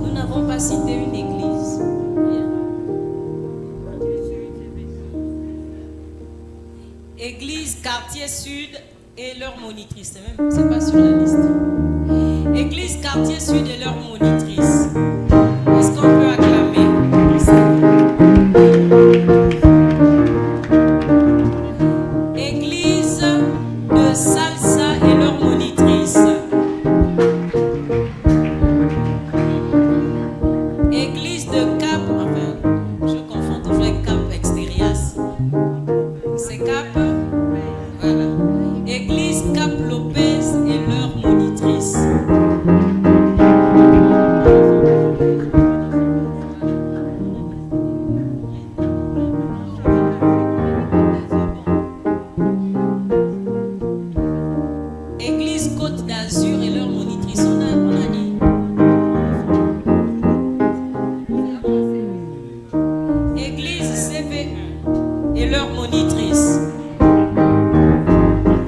Nous n'avons pas cité une église. Église Quartier Sud et leurs monitrices. C'est pas sur la liste. Église Quartier Sud et leurs monitrices. Est-ce qu'on peut acclamer? Église de Salsa et leurs monitrices. Église de Cap, enfin, je confonds toujours avec Cap Extérias. C'est Cap, voilà. Église Cap Lopez et leurs monitrices. Église Côte d'Azur et leurs monitrices. On a dit. Église CV1 et leurs monitrices.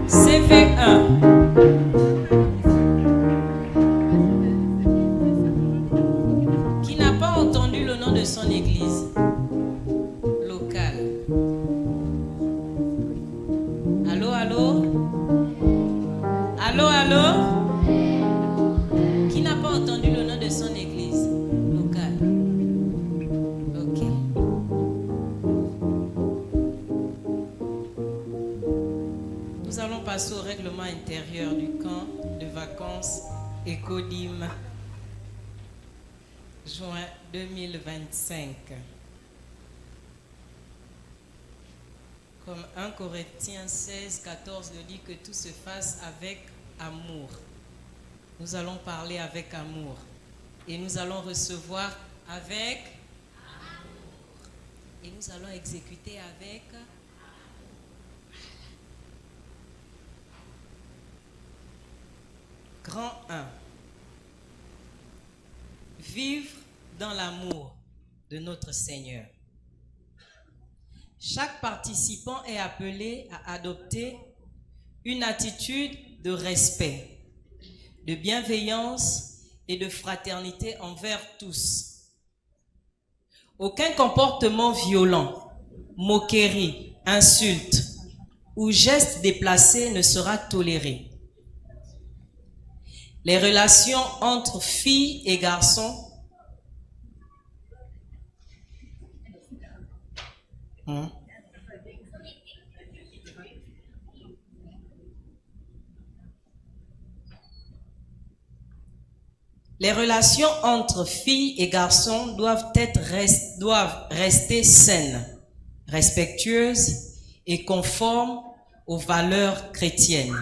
CV1. Qui n'a pas entendu le nom de son église locale? Allô, allô? Allô, allô? Qui n'a pas entendu le nom de son église locale? Ok. Nous allons passer au règlement intérieur du camp de vacances Écodim, juin 2025. Comme 1 Corinthiens 16, 14 le dit, que tout se fasse avec amour. Nous allons parler avec amour et nous allons recevoir avec, et nous allons exécuter avec. Grand 1. Vivre dans l'amour de notre Seigneur. Chaque participant est appelé à adopter une attitude de respect, de bienveillance et de fraternité envers tous. Aucun comportement violent, moquerie, insulte ou geste déplacé ne sera toléré. Les relations entre filles et garçons Les relations entre filles et garçons doivent rester saines, respectueuses et conformes aux valeurs chrétiennes.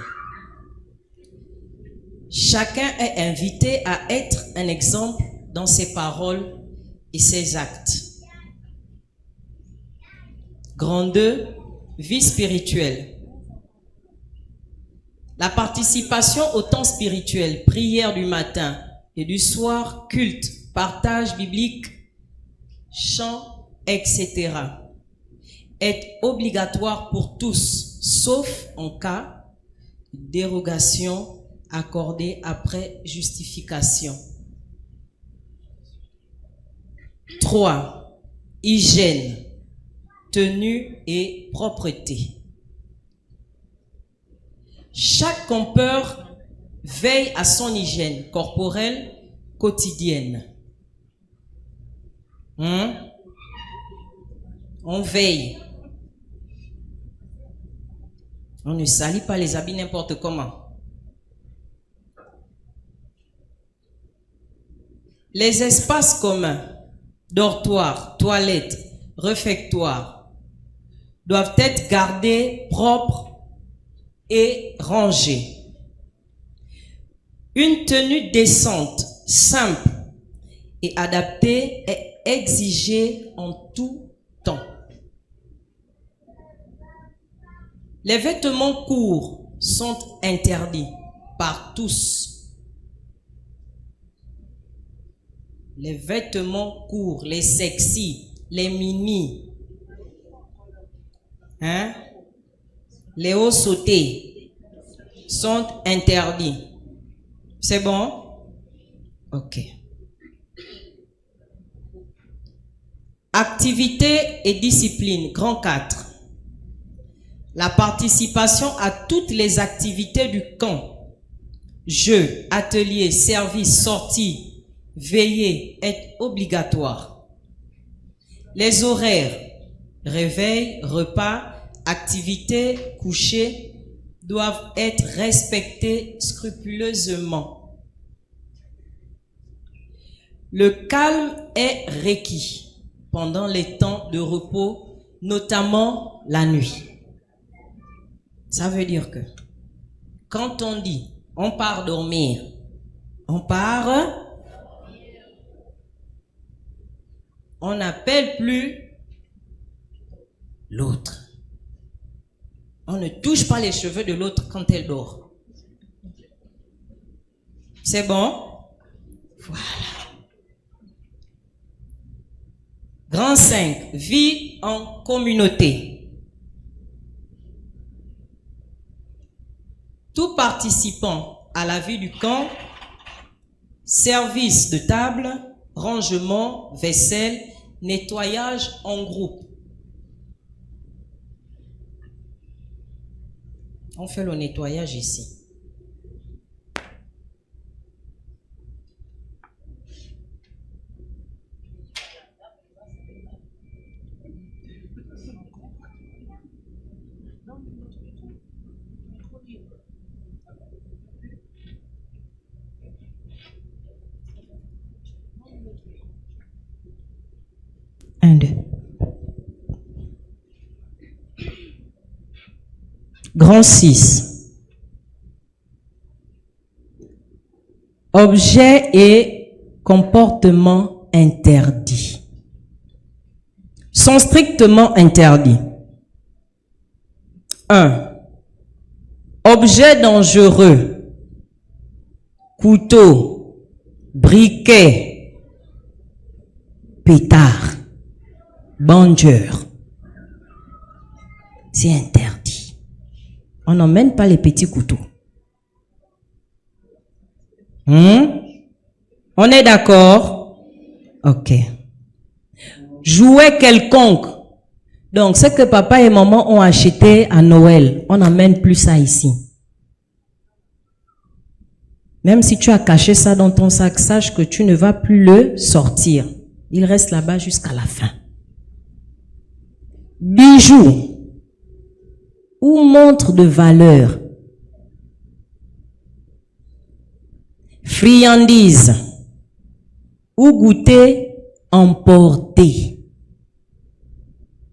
Chacun est invité à être un exemple dans ses paroles et ses actes. Grand 2, vie spirituelle. La participation au temps spirituel, prière du matin et du soir, culte, partage biblique, chant, etc. est obligatoire pour tous, sauf en cas de dérogation accordée après justification. 3. Hygiène, tenue et propreté. Chaque campeur veille à son hygiène corporelle quotidienne. On veille. On ne salit pas les habits n'importe comment. Les espaces communs, dortoirs, toilettes, réfectoires, doivent être gardés propres et rangés. Une tenue décente, simple et adaptée est exigée en tout temps. Les vêtements courts sont interdits par tous. Les vêtements courts, les sexy, les mini, les hauts sautés sont interdits. C'est bon? Ok. Activité et discipline, grand 4. La participation à toutes les activités du camp, jeux, ateliers, services, sorties, veillées est obligatoire. Les horaires, réveil, repas, activités, coucher, doivent être respectés scrupuleusement. Le calme est requis pendant les temps de repos, notamment la nuit. Ça veut dire que quand on dit on part dormir, on part, on n'appelle plus l'autre. On ne touche pas les cheveux de l'autre quand elle dort. C'est bon? Voilà. Grand 5. Vie en communauté. Tout participant à la vie du camp, service de table, rangement, vaisselle, nettoyage en groupe. On fait le nettoyage ici. Un, deux. Grand 6. Objets et comportements interdits. Sont strictement interdits. 1. Objets dangereux, couteau, briquet, pétard, bandeur. C'est interdit. On n'emmène pas les petits couteaux. On est d'accord? Ok. Jouet quelconque. Donc, ce que papa et maman ont acheté à Noël, on n'emmène plus ça ici. Même si tu as caché ça dans ton sac, sache que tu ne vas plus le sortir. Il reste là-bas jusqu'à la fin. Bijoux ou montres de valeur. Friandises ou goûter emporté.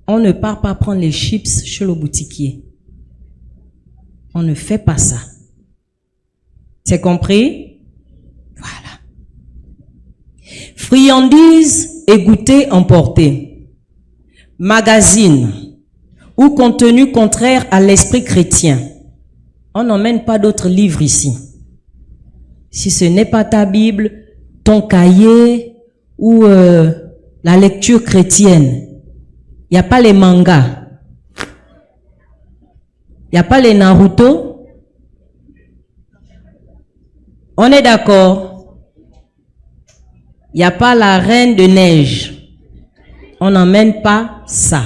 On ne part pas prendre les chips chez le boutiquier. On ne fait pas ça. C'est compris? Voilà. Friandises et goûter emporté. Magazine ou contenu contraire à l'esprit chrétien. On n'emmène pas d'autres livres ici. Si ce n'est pas ta Bible, ton cahier ou la lecture chrétienne. Il n'y a pas les mangas. Il n'y a pas les Naruto. On est d'accord? Il n'y a pas la Reine de Neige. On n'emmène pas ça.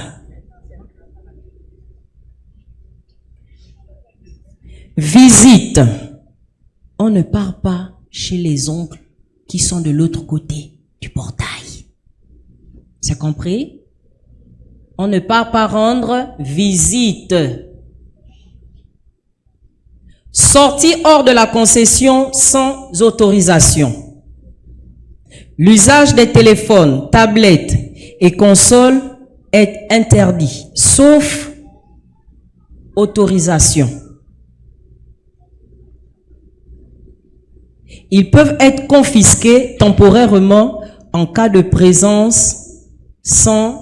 Visite. On ne part pas chez les oncles qui sont de l'autre côté du portail. C'est compris? On ne part pas rendre visite. Sortie hors de la concession sans autorisation. L'usage des téléphones, tablettes et consoles est interdit, sauf autorisation. Ils peuvent être confisqués temporairement en cas de présence sans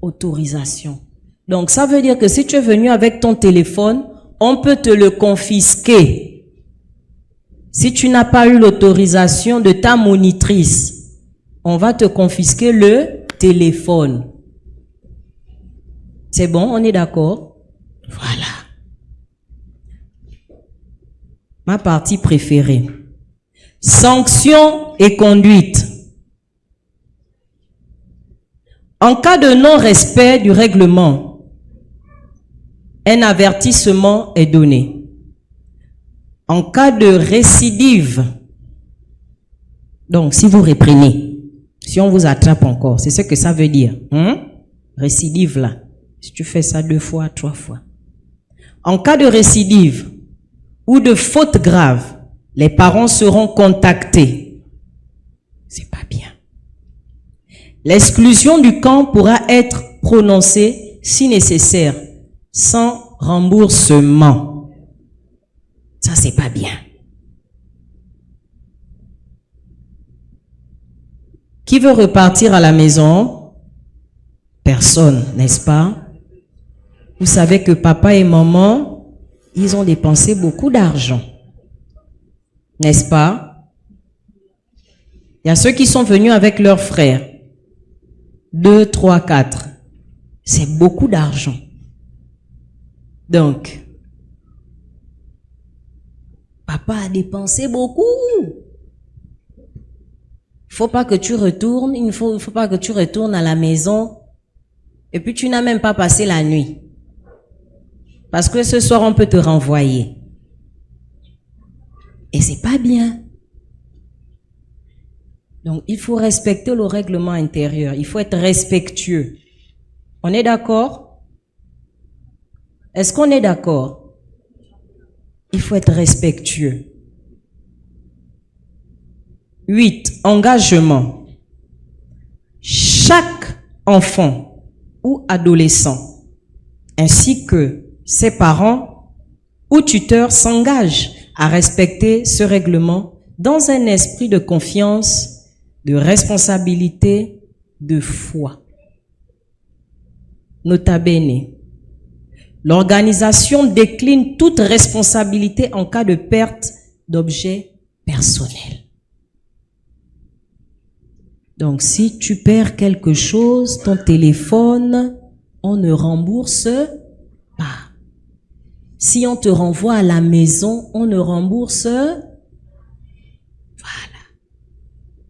autorisation. Donc, ça veut dire que si tu es venu avec ton téléphone, on peut te le confisquer. Si tu n'as pas eu l'autorisation de ta monitrice, on va te confisquer le téléphone. C'est bon, on est d'accord? Voilà. Ma partie préférée. Sanctions et conduite. En cas de non-respect du règlement, un avertissement est donné. En cas de récidive, donc si vous reprenez, si on vous attrape encore, c'est ce que ça veut dire. Récidive là, si tu fais ça 2 fois, 3 fois. En cas de récidive ou de faute grave, les parents seront contactés. C'est pas bien. L'exclusion du camp pourra être prononcée, si nécessaire, sans remboursement. Ça, c'est pas bien. Qui veut repartir à la maison? Personne, n'est-ce pas? Vous savez que papa et maman, ils ont dépensé beaucoup d'argent. N'est-ce pas? Il y a ceux qui sont venus avec leurs frères. 2, 3, 4. C'est beaucoup d'argent. Donc, papa a dépensé beaucoup. Faut pas que tu retournes, il faut pas que tu retournes à la maison et puis tu n'as même pas passé la nuit. Parce que ce soir, on peut te renvoyer. Et c'est pas bien. Donc, il faut respecter le règlement intérieur. Il faut être respectueux. On est d'accord? Est-ce qu'on est d'accord? Il faut être respectueux. 8. Engagement. Chaque enfant ou adolescent, ainsi que ses parents ou tuteurs s'engagent à respecter ce règlement dans un esprit de confiance de responsabilité, de foi. Nota bene. L'organisation décline toute responsabilité en cas de perte d'objets personnels. Donc, si tu perds quelque chose, ton téléphone, on ne rembourse pas. Si on te renvoie à la maison, on ne rembourse. Voilà.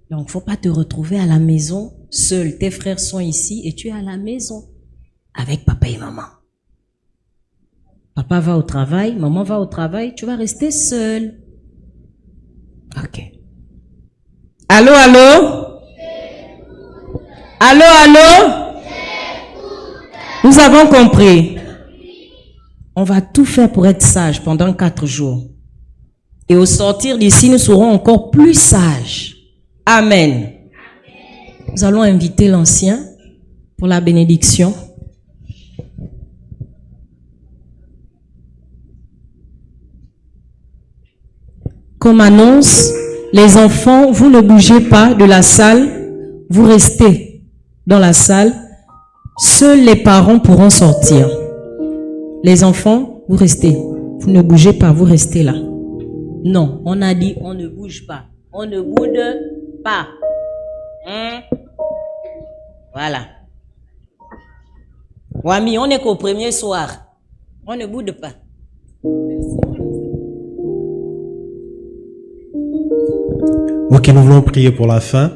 Donc, faut pas te retrouver à la maison seul. Tes frères sont ici et tu es à la maison avec papa et maman. Papa va au travail, maman va au travail, tu vas rester seul. Ok. Allô, allô? Allô, allô? Nous avons compris. On va tout faire pour être sage pendant 4 jours. Et au sortir d'ici, nous serons encore plus sages. Amen. Nous allons inviter l'ancien pour la bénédiction. Comme annonce, les enfants, vous ne bougez pas de la salle, vous restez dans la salle, seuls les parents pourront sortir. Les enfants, vous restez. Vous ne bougez pas, vous restez là. Non, on a dit on ne bouge pas. On ne bouge pas. Voilà. Wami, on est qu'au premier soir. On ne bouge pas. Ok, nous voulons prier pour la fin.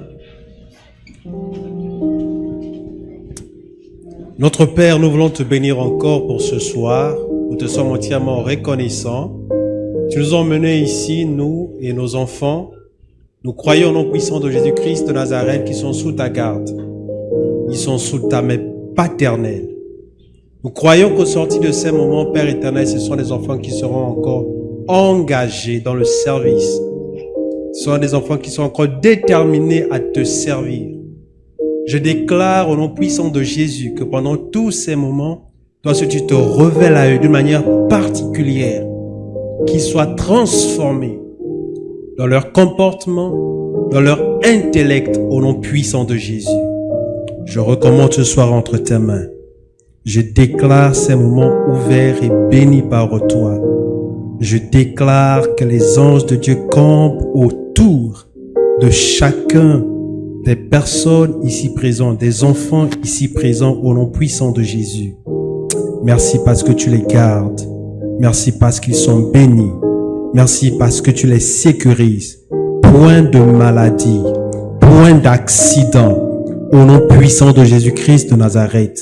Notre Père, nous voulons te bénir encore pour ce soir. Nous te sommes entièrement reconnaissants. Tu nous as emmenés ici, nous et nos enfants. Nous croyons au nom puissant de Jésus-Christ de Nazareth qui sont sous ta garde. Ils sont sous ta main paternelle. Nous croyons qu'au sortir de ces moments, Père éternel, ce sont des enfants qui seront encore engagés dans le service. Ce sont des enfants qui sont encore déterminés à te servir. Je déclare au nom puissant de Jésus que pendant tous ces moments, toi, si tu te révèles à eux d'une manière particulière, qu'ils soient transformés dans leur comportement, dans leur intellect au nom puissant de Jésus. Je recommande ce soir entre tes mains. Je déclare ces moments ouverts et bénis par toi. Je déclare que les anges de Dieu campent autour de chacun des personnes ici présentes, des enfants ici présents au nom puissant de Jésus. Merci parce que tu les gardes. Merci parce qu'ils sont bénis. Merci parce que tu les sécurises. Point de maladie, point d'accident au nom puissant de Jésus-Christ de Nazareth.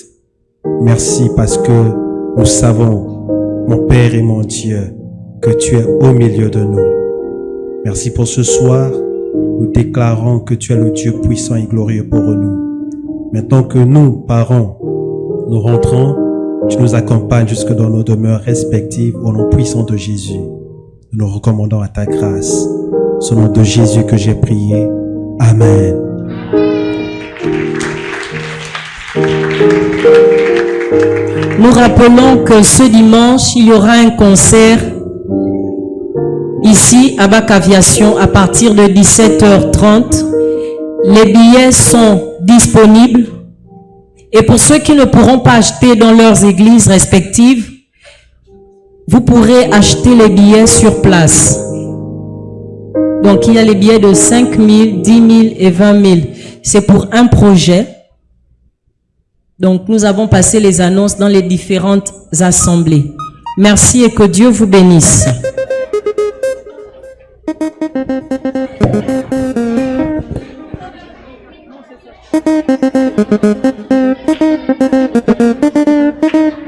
Merci parce que nous savons, mon Père et mon Dieu, que tu es au milieu de nous. Merci pour ce soir. Nous déclarons que tu es le Dieu puissant et glorieux pour nous. Maintenant que nous, parents, nous rentrons, tu nous accompagnes jusque dans nos demeures respectives au nom puissant de Jésus. Nous nous recommandons à ta grâce. C'est au nom de Jésus que j'ai prié. Amen. Nous rappelons que ce dimanche, il y aura un concert ici à Bac Aviation à partir de 17h30. Les billets sont disponibles. Et pour ceux qui ne pourront pas acheter dans leurs églises respectives, vous pourrez acheter les billets sur place. Donc il y a les billets de 5 000, 10 000 et 20 000. C'est pour un projet. Donc nous avons passé les annonces dans les différentes assemblées. Merci et que Dieu vous bénisse.